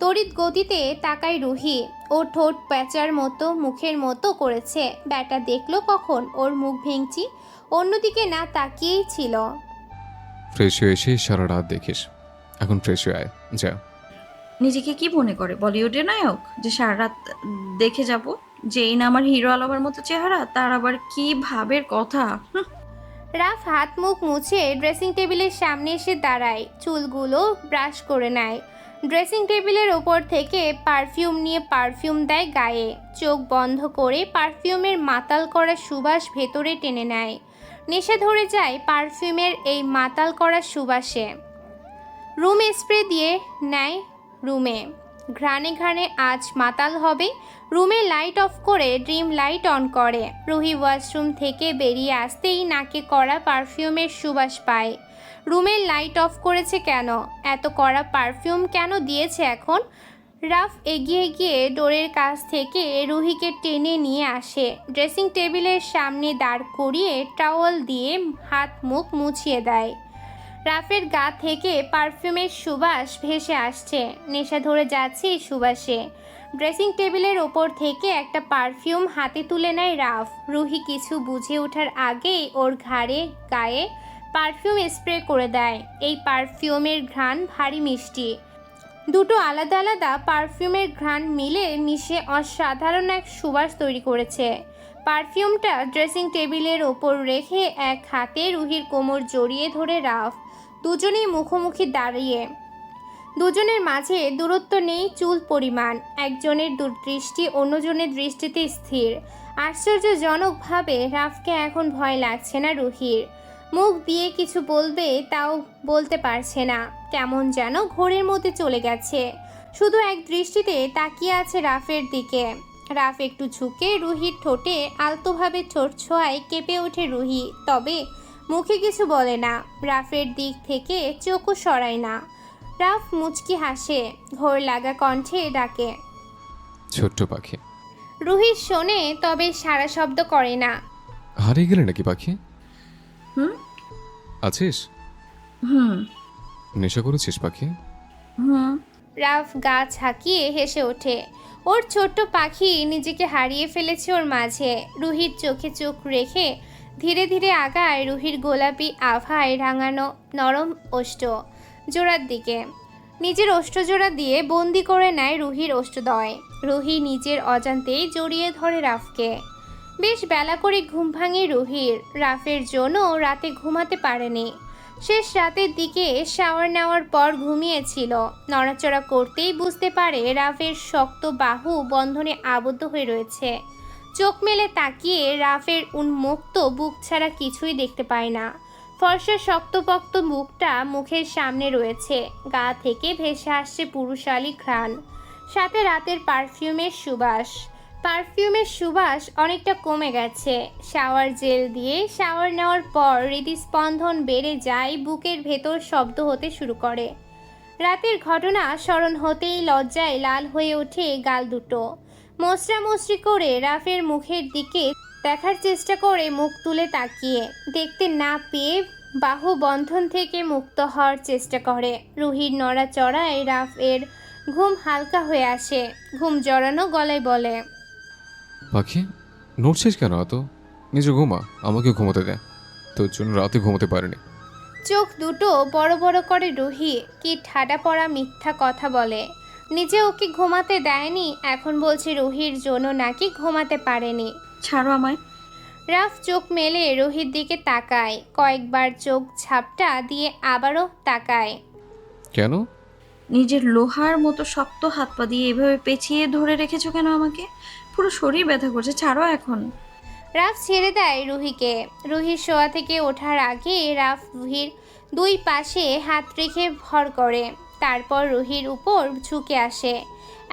তড়িৎ গতিতে তাকায় রুহি। ওর ঠোঁট প্যাঁচার মতো মুখের মতো করেছে। ব্যাটা দেখলো কখন ওর মুখ ভেঙচি, অন্যদিকে না তাকিয়েই ছিল। ফ্রেশ হয়ে এসে সারা রাত দেখিস, এখন ফ্রেশ হয়ে আয় যা। নিজেকে কি মনে করে বলিউডের নায়ক যে সারা রাত দেখে যাব? যেই না আমার হিরো আলমের মতো চেহারা, তার আবার কি ভাবের কথা। রাফ হাত মুখ মুছে ড্রেসিং টেবিলের সামনে এসে দাঁড়ায়, চুলগুলো ব্রাশ করে নেয়। ড্রেসিং টেবিলের ওপর থেকে পারফিউম নিয়ে পারফিউম দেয় গায়ে। চোখ বন্ধ করে পারফিউমের মাতাল করা সুবাস ভেতরে টেনে নেয়। নেশা ধরে যায় পারফিউমের এই মাতাল করা সুবাসে। রুম স্প্রে দিয়ে নেয় রুমে। ঘ্রাণে ঘ্রাণে আজ মাতাল হবে। রুমে লাইট অফ করে ড্রিম লাইট অন করে। রুহি ওয়াশরুম থেকে বেরিয়ে আসতেই নাকে করা পারফিউমের সুবাস পায়। রুমের লাইট অফ করেছে কেন? এত কড়া পারফিউম কেন দিয়েছে এখন? রাফ এগিয়ে গিয়ে ডোরের কাছ থেকে রুহিকে টেনে নিয়ে আসে। ড্রেসিং টেবিলের সামনে দাঁড় করিয়ে টাওয়াল দিয়ে হাত মুখ মুছিয়ে দেয়। রাফের গা থেকে পারফিউমের সুবাস ভেসে আসছে। নেশা ধরে যাচ্ছে এই সুবাসে। ড্রেসিং টেবিলের ওপর থেকে একটা পারফিউম হাতে তুলে নেয় রাফ। রুহি কিছু বুঝে ওঠার আগেই ওর ঘাড়ে গায়ে পারফিউম স্প্রে করে দেয়। এই পারফিউমের ঘ্রাণ ভারী মিষ্টি। দুটো আলাদা আলাদা পারফিউমের ঘ্রাণ মিলে মিশে অসাধারণ এক সুবাস তৈরি করেছে। পারফিউমটা ড্রেসিং টেবিলের ওপর রেখে এক হাতে রুহির কোমর জড়িয়ে ধরে রাফ। দুজনেই মুখোমুখি দাঁড়িয়ে। দুজনের মাঝে দূরত্ব নেই চুল পরিমাণ। একজনের দৃষ্টি অন্যজনের দৃষ্টিতে স্থির। আশ্চর্যজনকভাবে রাফকে এখন ভয় লাগছে না রুহির। মুখ দিয়ে কিছু বলবে তাও বলতে পারছে না। কেমন যেন ঘোরের মধ্যে চলে গেছে। শুধু এক দৃষ্টিতে তাকিয়ে আছে রাফের দিকে। রাফ একটু ঝুঁকে রুহির ঠোঁটে আলতোভাবে ঠোঁট ছোঁয়ায় কেঁপে ওঠে রুহি, তবে মুখে কিছু বলে না। রাফের দিক থেকে চোখও সরায় না। রাফ মুচকি হাসে, ঘোর লাগা কণ্ঠে ডাকে, ছোট্ট পাখি। রুহি শোনে, তবে সারা শব্দ করে না। হারিয়ে গেলে নাকি পাখি? হুম আছিস? হুম নেশা করেছিস পাখি? হুম রাফ গা ঝাঁকিয়ে হেসে ওঠে। ওর ছোট্ট পাখি নিজেকে হারিয়ে ফেলেছে ওর মাঝে। রুহির চোখে চোখ রেখে ধীরে ধীরে আগায় রুহির গোলাপি আভায় রাঙানো নরম ওষ্ঠ জোড়ার দিকে। নিজের ওষ্ঠজোড়া দিয়ে বন্দি করে নেয় রুহির ওষ্ঠদয়। রুহি নিজের অজান্তেই জড়িয়ে ধরে রাফকে। বেশ বেলা করে ঘুম ভাঙে রুহির। রাফের জন্য রাতে ঘুমাতে পারেনি। শেষ রাতের দিকে শাওয়ার নেওয়ার পর ঘুমিয়েছিল। নড়াচড়া করতেই বুঝতে পারে রাফের শক্ত বাহু বন্ধনে আবদ্ধ হয়ে রয়েছে। চোখ মেলে তাকিয়ে রাফের উন্মুক্ত বুক ছাড়া কিছুই দেখতে পায় না। ফর্সা শক্তপোক্ত মুখটা মুখের সামনে রয়েছে। গা থেকে ভেসে আসছে পুরুষালী ঘ্রাণ, সাথে রাতের পারফিউমের সুবাস। পারফিউমের সুবাস অনেকটা কমে গেছে। শাওয়ার জেল দিয়ে শাওয়ার নেওয়ার পর হৃদস্পন্দন বেড়ে যায়, বুকের ভেতর শব্দ হতে শুরু করে। রাতের ঘটনা স্মরণ হতেই লজ্জায় লাল হয়ে ওঠে গাল দুটো। মশরামশরি করে রাফের মুখের দিকে দেখার চেষ্টা করে মুখ তুলে তাকিয়ে দেখতে না পেয়ে বাহু বন্ধন থেকে মুক্ত হওয়ার চেষ্টা করে। রুহির নড়াচড়ায় রাফের ঘুম হালকা হয়ে আসে। ঘুম জড়ানো গলায় বলে, পাখি নড়ছিস কেন এত? নিজে ঘুমা, আমাকে ঘুমোতে দে। তোর জন্য রাতে ঘুমোতে পারিনি। চোখ দুটো বড় বড় করে রুহি। কি ঠাডা পড়া মিথ্যা কথা বলে। নিজে ওকে ঘুমাতে দেয়নি, এখন বলছে রুহির জন্য নাকি ঘুমাতে পারেনি। ছাড়ো আমায়। রাফ চোখ মেলে রুহির দিকে তাকায়। কয়েকবার চোখ ঝাপটা দিয়ে আবারও তাকায়। কেন? নিজের লোহার মতো শক্ত হাত পা দিয়ে এভাবে পেঁচিয়ে ধরে রেখেছো কেন আমাকে? পুরো শরীর ব্যথা করছে, ছাড়ো এখন। রাফ ছেড়ে দেয় রুহিকে। রুহির শোয়া থেকে ওঠার আগে রাফ রুহির দুই পাশে হাত রেখে ভর করে, তারপর রুহির উপর ঝুঁকে আসে।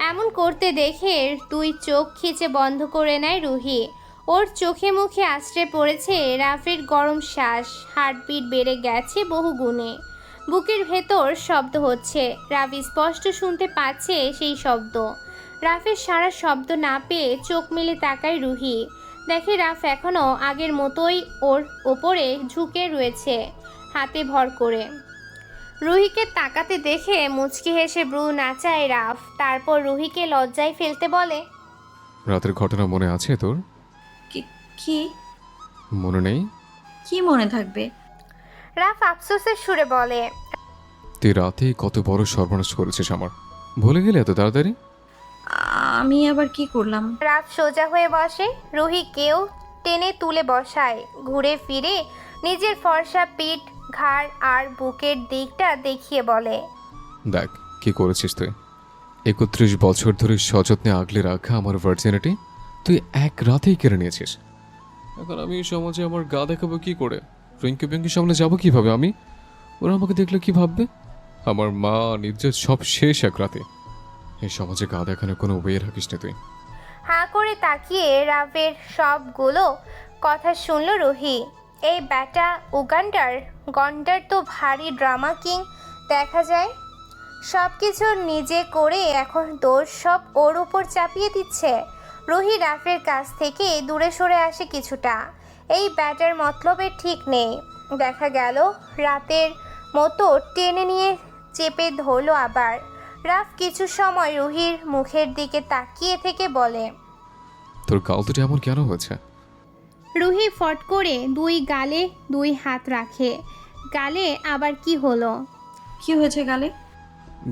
এমন করতে দেখে দুই চোখ খিচে বন্ধ করে নেয় রুহি। ওর চোখে মুখে আছড়ে পড়েছে রাফের গরম শ্বাস। হার্টবিট বেড়ে গেছে বহু গুণে। বুকের ভেতর শব্দ হচ্ছে। রাফ স্পষ্ট শুনতে পাচ্ছে সেই শব্দ। রাফের সারা শব্দ না পেয়ে চোখ মেলে তাকায় রুহি। দেখে রাফ এখনও আগের মতোই ওর ওপরে ঝুঁকে রয়েছে, হাতে ভর করে। রুহিকে তাকাতে দেখে মুচকি হেসে ব্রু নাচায় রাফ। তারপর রুহিকে লজ্জায় ফেলতে বলে, রাতের ঘটনা মনে আছে তোর? কি কি মনে নেই? কি মনে থাকবে? রাফ আফসোসের সুরে বলে, তুই রাতে কত বড় সর্বনাশ করেছিস আমার, ভুলে গেলে এত তাড়াতাড়ি? আমি আবার কি করলাম? রাফ সোজা হয়ে বসে, রুহিকেও টেনে তুলে বসায়। ঘুরে ফিরে নিজের ফর্সা পিঠ, ঘাড় আর বুকের দিকটা দেখিয়ে বলে, দেখ কি করেছিস তুই। 31 বছর ধরে সযত্নে আগলে রাখা আমার ভার্জিনিটি তুই এক রাতেই কেড়ে নিয়েছিস। এখন আমি এই সমাজে আমার গা দেখাবো কি করে? রিঙ্কি পিঙ্কির সামনে যাবো কিভাবে আমি? ওরা আমাকে দেখলে কি ভাববে? আমার মা নিজের সব শেষ এক রাতে। এই সমাজে গা দেখানোর কোনো ওয়ে রাখিস না তুই। হাঁ করে তাকিয়ে রাফের সবগুলো কথা শুনল রুহি। এই ব্যাটা উগান্ডার গন্ডার তো ভারী ড্রামা কিং দেখা যায়। সব কিছু নিজে করে এখন দোষ সব ওর উপর চাপিয়ে দিচ্ছে। রুহি রাফের কাছ থেকে দূরে সরে আসে কিছুটা। এই ব্যাটার মতলবের ঠিক নেই। দেখা গেল রাতের মতো টেনে নিয়ে চেপে ধরলো আবার। রাফ কিছু সময় রুহির মুখের দিকে তাকিয়ে থেকে বলে, তোর গাল দুটো এমন কেন হয়েছে? রুহি ফট করে দুই গালে দুই হাত রাখে। গালে আবার কি হলো? কি হয়েছে গালে?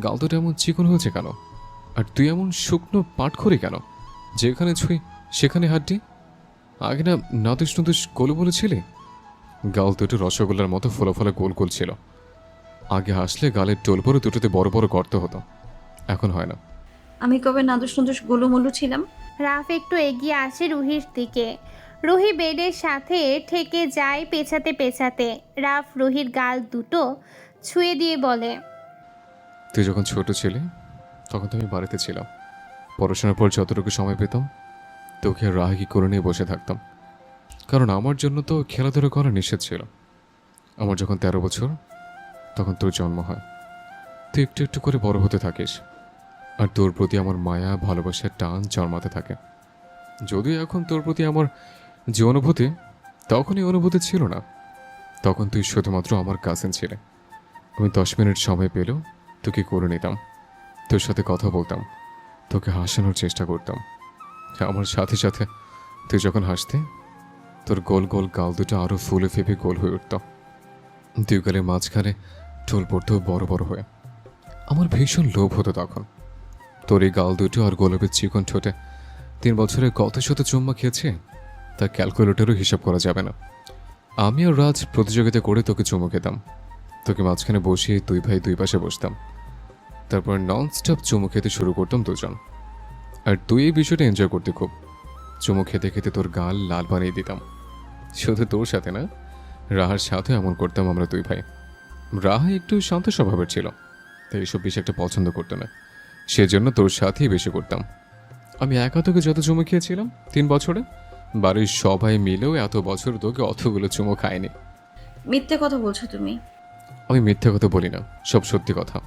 গাল দুটো এমন চিকন হয়েছে কেন? আর তুই এমন শুকনো পাট খড়ি কেন? যেখানে ছুঁই সেখানে হাড্ডি। আগে না নাদুস নুদুস গোল বলেছিলি? গাল দুটো রসগোল্লার মতো ফোলা ফোলা গোল গোল ছিল। আগে হাসলে গালের টোল পরে দুটোতে বড় বড় গর্ত হতো, এখন হয় না। আমি কবে নাদুস নুদুস গোলুমলু ছিলাম? রাফ একটু এগিয়ে আসে রুহির দিকে। রুহি বেডের সাথে ঠেকে যায় পেছাতে পেছাতে। রাফ রুহির গাল দুটো ছুঁয়ে দিয়ে বলে, তুই যখন ছোট ছিলি তখন তো আমি বাড়িতে ছিলাম। পড়াশোনার পর যতটুকু সময় পেতাম তোকে রাহাকি করে নিয়ে বসে থাকতাম, কারণ আমার জন্য তো খেলাধুলা করা নিষেধ ছিল। আমার যখন 13 বছর তখন তোর জন্ম হয়। তুই একটু একটু করে বড় হতে থাকিস, আর তোর প্রতি আমার মায়া ভালোবাসার টান জন্মাতে থাকে। যদিও এখন তোর প্রতি আমার যে অনুভূতি তখনই অনুভূতি ছিল না। তখন তুই শুধুমাত্র আমার কাজিন ছিলে। আমি 10 মিনিট সময় পেলেও তোকে করে নিতাম, তোর সাথে কথা বলতাম, তোকে হাসানোর চেষ্টা করতাম। আমার সাথে সাথে তুই যখন হাসতে তোর গোল গোল গাল দুটো আরও ফুলে ফেপে গোল হয়ে উঠত। দুই গালের মাঝখানে টোল পড়তো বড় বড় হয়ে। আমার ভীষণ লোভ হতো তখন। তোর এই গাল দুটো আর গোলাপের চিকন ঠোঁটে 3 বছরে কত শত চুম্মা খেয়েছে তা ক্যালকুলেটরও হিসাব করা যাবে না। আমি আর রাজ প্রতিযোগিতা করে তোকে চুমু খেতাম। তোকে মাঝখানে বসিয়ে দুই ভাই দুই পাশে বসতাম। তারপর নন স্টপ চুমু খেতে শুরু করতাম দুজন। আর তুই এই বিষয়টা এনজয় করতে খুব। চুমু খেতে খেতে তোর গাল লাল বানিয়ে দিতাম। শুধু তোর সাথে না, রাহার সাথে এমন করতাম আমরা দুই ভাই। রাহা একটু শান্ত স্বভাবের ছিল, তাই এসব বেশি একটা পছন্দ করতো না। সেজন্য তোর সাথেই বেশি করতাম। আমি একা তোকে যত চুমু খেয়েছিলাম 3 বছরে, বাড়ির সবাই মিলেও এত বছর তোকে অতগুলো চুমু খায়নি। মিথ্যে কথা বলছো তুমি। আমি মিথ্যা কথা বলি না, সব সত্যি কথা।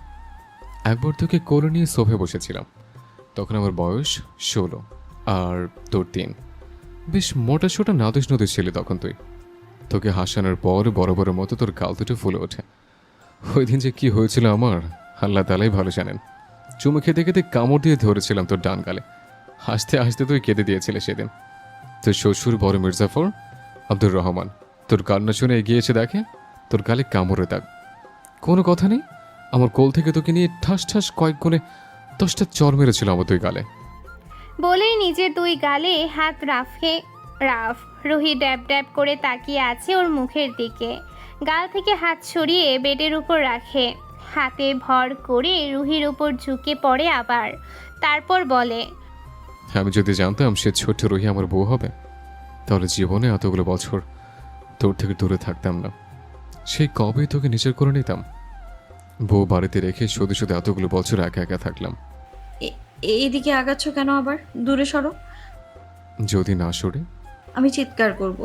একবার তোকে কোলে নিয়ে সোফে বসেছিলাম, তখন আমার বয়স 16 আর তোর 3। বেশ মোটা সোটা নাদুস নদুস ছিলি তখন তুই। তোকে হাসানোর পর বড় বড় মতো তোর গাল দুটো ফুলে ওঠে। ওই দিন যে কি হয়েছিল আমার আল্লাহ তালাই ভালো জানেন। চুমু খেতে খেতে কামড় দিয়ে ধরেছিলাম তোর ডান গালে। হাসতে হাসতে তুই কেঁদে দিয়েছিলে সেদিন। তোর শ্বশুর বড় মির্জাফর আব্দুর রহমান তোর কান্না শুনে এগিয়ে এসে দেখে তোর গালে কামড়ে দাগ। কোনো কথা নেই, আমার কোল থেকে তোকে নিয়ে ঠাস ঠাস কয়েক গুণে 10টা চর মেরেছিল আমার দুই গালে। বলেই নিজের দুই গালে হাত রাফে। রাফ রুহি ড্যাব ড্যাব করে তাকিয়ে আছে ওর মুখের দিকে। গাল থেকে হাত সরিয়ে বেডের উপর রাখে। হাতে ভর করে রুহির উপর ঝুঁকে পড়ে আবার। তারপর বলে, আমি যদি জানতাম সে ছোট্ট রুহি আমার বউ হবে, তাহলে জীবনে এতগুলো বছর তোর থেকে দূরে থাকতাম না। সেই কবেই তোকে নিজের করে নিতাম। বউ বাড়িতে রেখে শুধু শুধু এতগুলো বছর একা একা থাকলাম। এইদিকে আগাচ্ছ কেন? আবার দূরে সরো। যদি না সরে আমি চিৎকার করব।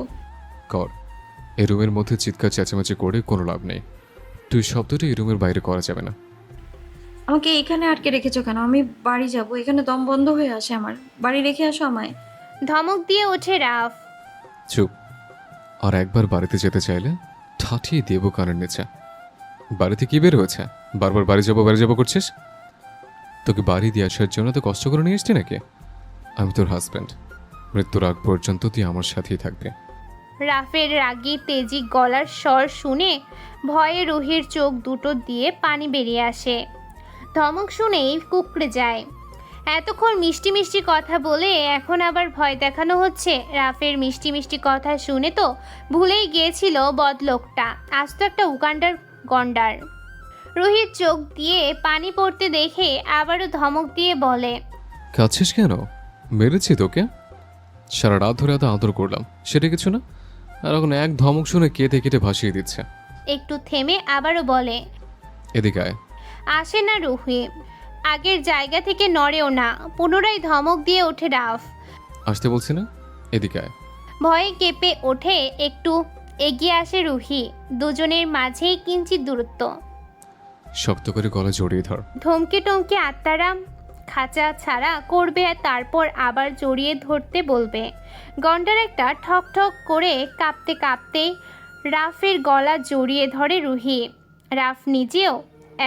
কর। এই রুমের মধ্যে চিৎকার চেঁচামেচি করে কোনো লাভ নেই। তুই শব্দটা এই রুমের বাইরে করা যাবে না। আমাকে এখানে আটকে রেখেছো কেন? আমি বাড়ি যাব, এখানে দম বন্ধ হয়ে আসে আমার। বাড়ি রেখে আসো আমায়। ধমক দিয়ে ওঠে রাফ। চুপ। আর একবার বাড়িতে যেতে চাইলে ঠাঠিয়ে দেব কানের নিচে। বাড়িতে কি বের হয়েছে? বারবার বাড়ি যাবো করছিস। তোকে বাড়ি দিয়ে আসার জন্য তো কষ্ট করে নিয়ে এসছি নাকি? আমি তোর হাজব্যান্ড, মৃত্যুর আগ পর্যন্ত তুই আমার সাথেই থাকবে। রাফের রাগী তেজি গলার স্বর শুনে ভয়ে রুহির চোখ দুটো দিয়ে পানি বেরিয়ে আসে। ধমক শুনেই কুঁকড়ে যায়। এতক্ষণ মিষ্টি মিষ্টি কথা বলে এখন আবার ভয় দেখানো হচ্ছে। রাফের মিষ্টি মিষ্টি কথা শুনে তো ভুলেই গিয়েছিল বদলোকটা আজ তো একটা উগান্ডার গন্ডার। রুহির চোখ দিয়ে পানি পড়তে দেখে আবারও ধমক দিয়ে বলে, কাঁদছিস কেন? মেরেছি তোকে? সারা রাত ধরে এত আদর করলাম, সেটা কিছু না? আর এখন এক ধমক শুনে কেটে কেটে ভাসিয়ে দিচ্ছে। একটু থেমে আবারও বলে। এদিকে আয়। আসে না রুহি, আগের জায়গা থেকে নড়েও না। পুনরায় ধমক দিয়ে ওঠে রাফ। আসতে বলছি না, এদিকে আয়। ভয়ে কেঁপে ওঠে। একটু এগিয়ে আসে রুহি। দুজনের মাঝেই কিঞ্চিত দূরত্ব। শক্ত করে গলা জড়িয়ে ধর। ধমকে টমকে আত্মারাম খাঁচা ছাড়া করবে আর তারপর আবার জড়িয়ে ধরতে বলবে। গন্ডার একটা ঠক ঠক করে কাঁপতে কাঁপতে রাফের গলা জড়িয়ে ধরে রুহি। রাফ নিজেও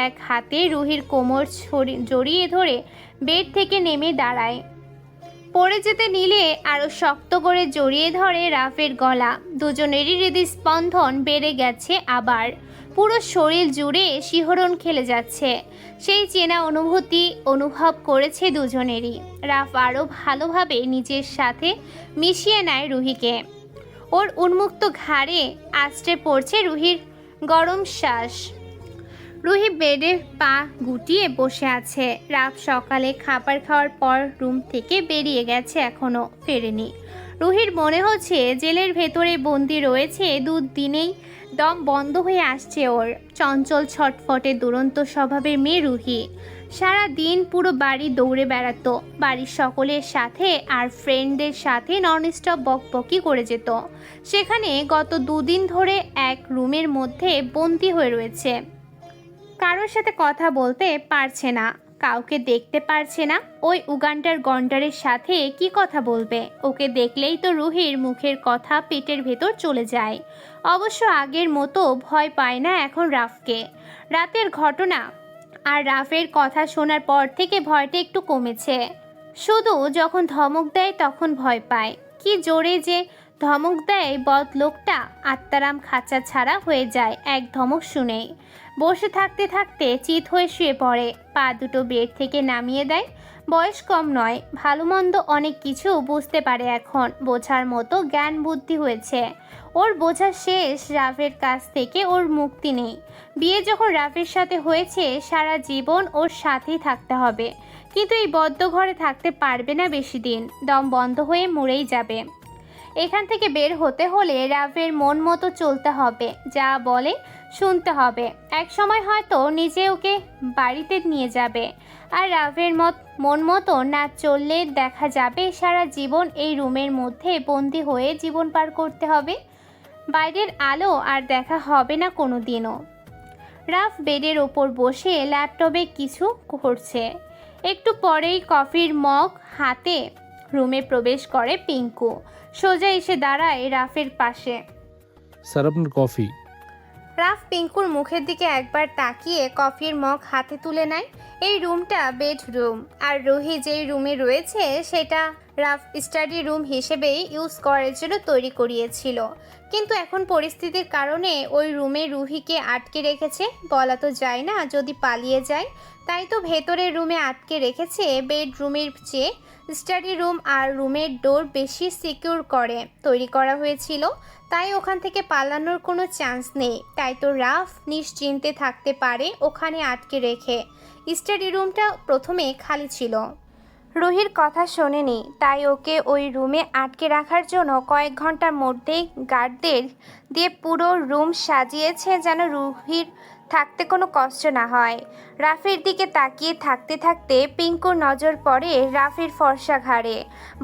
এক হাতে রুহির কোমর জড়িয়ে ধরে বেড থেকে নেমে দাঁড়ায়। পড়ে যেতে নিলে আরও শক্ত করে জড়িয়ে ধরে রাফের গলা। দুজনেরই হৃদস্পন্দন বেড়ে গেছে আবার। পুরো শরীর জুড়ে শিহরণ খেলে যাচ্ছে। সেই চেনা অনুভূতি অনুভব করেছে দুজনেরই। রাফ আরও ভালোভাবে নিজের সাথে মিশিয়ে নেয় রুহিকে। ওর উন্মুক্ত ঘাড়ে আছড়ে পড়ছে রুহির গরম শ্বাস। রুহি বেডে পা গুটিয়ে বসে আছে। রাত সকালে খাবার খাওয়ার পর রুম থেকে বেরিয়ে গেছে, এখনো ফেরেনি। রুহির মনে হচ্ছে জেলের ভেতরে বন্দি রয়েছে দুদিনেই দম বন্ধ হয়ে আসছে ওর। চঞ্চল ছটফটে দুরন্ত স্বভাবের মেয়ে রুহি। সারা দিন পুরো বাড়ি দৌড়ে বেড়াতো, বাড়ির সকলের সাথে আর ফ্রেন্ডদের সাথে ননস্টপ বকবকি করে যেত। সেখানে গত দুদিন ধরে এক রুমের মধ্যে বন্দি হয়ে রয়েছে। কারোর সাথে কথা বলতে পারছে না, কাউকে দেখতে পারছে না। ওই উগান্ডার গন্ডারের সাথে কি কথা বলবে? ওকে দেখলেই তো রুহির মুখের কথা পেটের ভেতর চলে যায়। অবশ্য আগের মতো ভয় পায় না এখন রাফকে। রাতের ঘটনা আর রাফের কথা শোনার পর থেকে ভয়টা একটু কমেছে। শুধু যখন ধমক দেয় তখন ভয় পায়। কি জোরে যে ধমক দেয় বদলোকটা, আত্মারাম খাঁচা ছাড়া হয়ে যায় এক ধমক শুনেই। বসে থাকতে থাকতে চিত হয়ে শুয়ে পড়ে, পা দুটো বেড থেকে নামিয়ে দেয়। বয়স কম নয়, ভালো মন্দ অনেক কিছু বুঝতে পারে এখন, বোঝার মতো জ্ঞান বুদ্ধি হয়েছে ওর। বোঝা শেষ, রাফের কাছ থেকে ওর মুক্তি নেই। বিয়ে যখন রাফের সাথে হয়েছে সারা জীবন ওর সাথেই থাকতে হবে, কিন্তু এই বদ্ধ ঘরে থাকতে পারবে না বেশি দিন, দম বন্ধ হয়ে মরেই যাবে। এখান থেকে বের হতে হলে রাফের মন মতো চলতে হবে, যা বলে শুনতে হবে। এক সময় হয়তো নিজে ওকে বাড়িতে নিয়ে যাবে। আর রাফের মন মতো না চললে দেখা যাবে সারা জীবন এই রুমের মধ্যে বন্দি হয়ে জীবন পার করতে হবে। বাইরের আলো আর দেখা হবে না কোনো দিনও। রাফ বেডের ওপর বসে ল্যাপটপে কিছু করছে। একটু পরেই কফির মগ হাতে রুমে প্রবেশ করে পিঙ্কু। সোজা এসে দাঁড়ায় রাফের পাশে। স্যার আপনার কফি। রাফ পিঙ্কুর মুখের দিকে একবার তাকিয়ে কফির মগ হাতে তুলে নেয়। এই রুমটা বেডরুম, আর রুহি যেই রুমে রয়েছে সেটা রাফ স্টাডি রুম হিসেবেই ইউজ করার জন্য তৈরি করিয়েছিল। কিন্তু এখন পরিস্থিতির কারণে ওই রুমে রুহিকে আটকে রেখেছে। বলা তো যায় না যদি পালিয়ে যায়, তাই তো ভেতরের রুমে আটকে রেখেছে। বেডরুমের চেয়ে স্টাডি রুম আর রুমের ডোর বেশি সিকিউর করে তৈরি করা হয়েছিল, তাই ওখান থেকে পালানোর কোনো চান্স নেই। তাই তো রাফ নিশ্চিন্তে থাকতে পারে ওখানে আটকে রেখে। স্টাডি রুমটা প্রথমে খালি ছিল। রুহির কথা শোনেনি, তাই ওকে ওই রুমে আটকে রাখার জন্য কয়েক ঘন্টার মধ্যেই গার্ডদের দিয়ে পুরো রুম সাজিয়েছে যেন রুহির থাকতে কোনো কষ্ট না হয়। রাফের দিকে তাকিয়ে থাকতে থাকতে পিঙ্কুর নজর পড়ে রাফের ফর্সা ঘাড়ে।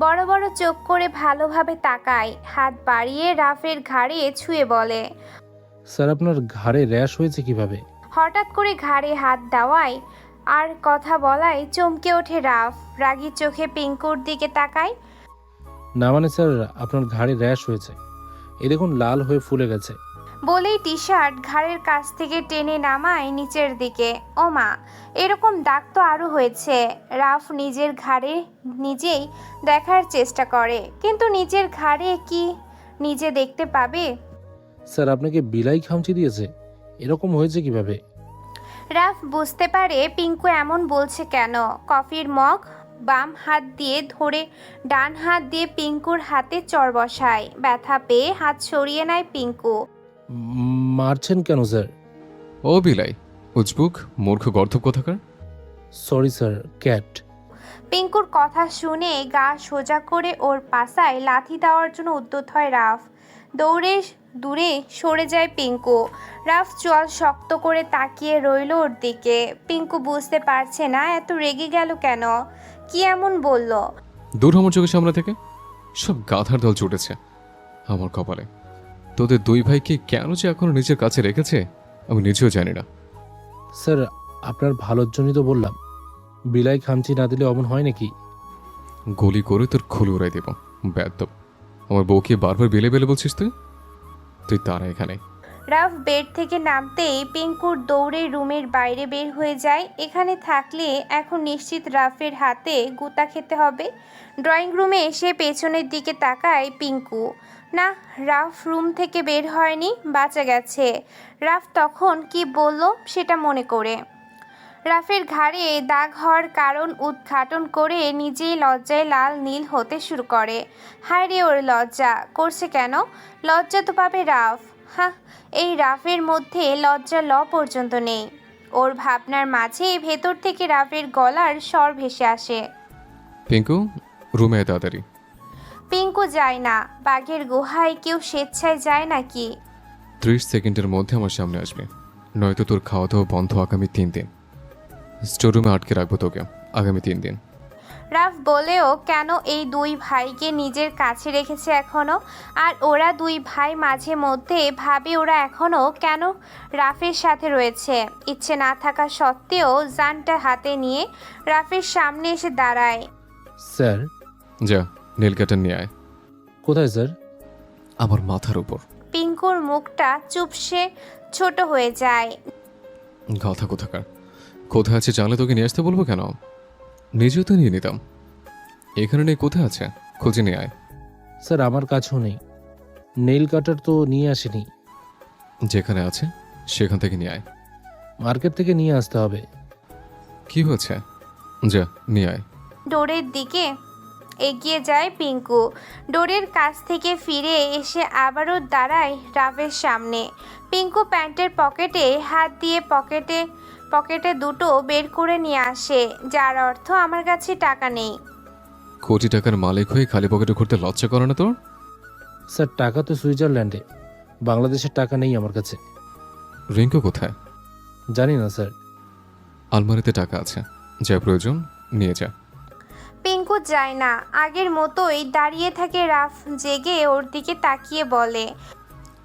বড় বড় চোখ করে ভালোভাবে তাকায়, হাত বাড়িয়ে রাফের ঘাড়ে ছুঁয়ে বলে, স্যার আপনার ঘাড়ে র্যাশ হয়েছে কিভাবে? হঠাৎ করে ঘাড়ে হাত দেওয়ায় আর কথা বলায় চমকে ওঠে রাফ। রাগী চোখে পিঙ্কুর দিকে তাকায়। না মানে স্যার আপনার ঘাড়ে র্যাশ হয়েছে, এই দেখুন লাল হয়ে ফুলে গেছে। বলেই টি শার্ট ঘাড়ের কাছ থেকে টেনে নামায় নিচের দিকে। ও মা, এরকম দাগ তো আরও হয়েছে। রাফ নিজের ঘাড়ে নিজেই দেখার চেষ্টা করে, কিন্তু নিজের ঘাড়ে কি নিজে দেখতে পাবে? স্যার আপনাকে বিলাই খামচি দিয়েছে? এরকম হয়েছে কিভাবে? রাফ বুঝতে পারে পিঙ্কু এমন বলছে কেন। কফির মগ বাম হাত দিয়ে ধরে ডান হাত দিয়ে পিঙ্কুর হাতে চড় বসায়। ব্যথা পেয়ে হাত সরিয়ে নেয় পিঙ্কু। মারছেন কেন স্যার? ও বিলাই, উজবুক, মূর্খ গর্ধব কোথাকার। Sorry sir, cat. পিঙ্কুর কথা শুনে গা সোজা করে ওর পাছায় লাথি দেওয়ার জন্য উদ্যত হয় রাফ। দৌড়ে দূরে সরে যায় পিঙ্কু। রাফ চোয়াল শক্ত করে তাকিয়ে রইল ওর দিকে। পিঙ্কু বুঝতে পারছে না এত রেগে গেল কেন, কি এমন বলল। দূর আমার চোখের সামনে থেকে। সব গাধার দল ছুটেছে আমার কপালে। তোদের দুই ভাইকে কেন যে এখনো নিজের কাছে রেখেছে আমি নিজেও জানি না। স্যার আপনার ভালোর জন্যই তো বললাম, বিলাই খামচি না দিলে অমন হয় নাকি? গুলি করে তোর খুলে উড়াই দেব বেয়াদব। আমার বউকে বারবার বেলে বেলে বলছিস তুই? তুই তারা এখানে। রাফ বেড থেকে নামতেই পিঙ্কুর দৌড়ে রুমের বাইরে বের হয়ে যায়। এখানে থাকলে এখন নিশ্চিত রাফের হাতে গুতা খেতে হবে। ড্রয়িং রুমে এসে পেছনের দিকে তাকায় পিঙ্কু। না, রাফ রুম থেকে বের হয়নি, বাঁচা গেছে। রাফ তখন কি বলল সেটা মনে করে রাফের ঘাড়ে দাগ হওয়ার কারণ উদ্ঘাটন করে নিজেই লজ্জায় লাল নীল হতে শুরু করে। হায় রে, ওর লজ্জা করছে কেন? লজ্জা তো পাবে রাফ। হ্যাঁ, এই রাফের মধ্যে লজ্জা ল পর্যন্ত নেই। ওর ভাবনার মাঝে ভেতর থেকে রাফের গলার স্বর ভেসে আসে। পিঙ্কু, রুমে আয় তাড়াতাড়ি। পিঙ্কু যায় না। বাঘের গুহায় কেউ স্বেচ্ছায় যায় নাকি? 30 সেকেন্ডের মধ্যে আমার সামনে আসবে, নয়তো তোর খাওয়া দাওয়া বন্ধ আগামী 3 দিন। স্টোররুমে আটকে রাখবো তোকে আগামী 3 দিন। রাফ বলেও কেন এই দুই ভাইকে নিজের কাছে রেখেছে এখনো। আর ওরা দুই ভাই মাঝে মধ্যে ভাবে ওরা এখনো কেন রাফের সাথে রয়েছে। ইচ্ছে না থাকা সত্ত্বেও জানটা হাতে নিয়ে রাফের সামনে এসে দাঁড়ায়। স্যার। যা, নীল কাটার নিয়ে আয়। কোথায় স্যার? আমার মাথার উপর। পিঙ্কুর মুখটা চুপসে ছোট হয়ে যায়। গাধা কোথাকার। কোথায় আছে জানলে তোকে নিয়ে আসতে বলবো কেন? নিজেও তো নিয়ে নিতাম। এখানে নেই, কোথায় আছে খুঁজে নিয়ে আয়। স্যার আমার কাছেও নেই, নেইল কাটার তো নিয়ে আসেনি। যেখানে আছে সেখান থেকে নিয়ে আয়। মার্কেট থেকে নিয়ে আসতে হবে। কি হয়েছে? যা, নিয়ে আয়। ডোরের দিকে এগিয়ে যায় পিঙ্কু। ডোরের কাছ থেকে ফিরে এসে আবারও দাঁড়ায় রাফের সামনে। পিঙ্কু প্যান্টের পকেটে হাত দিয়ে পকেটে দুটো বের করে নিয়ে আসে, যার অর্থ আমার কাছে টাকা নেই। কোটি টাকার মালিক হয়ে খালি পকেটে ঘুরতে লজ্জা করে না তোর? স্যার টাকা তো সুইজারল্যান্ডে, বাংলাদেশের টাকা নেই আমার কাছে। রিঙ্কু কোথায়? জানি না স্যার। আলমারিতে টাকা আছে, যা প্রয়োজন নিয়ে যা। পিঙ্কু যায় না। আগের মতোই দাঁড়িয়ে থাকে রাফ। জেগে ওর দিকে তাকিয়ে বলে,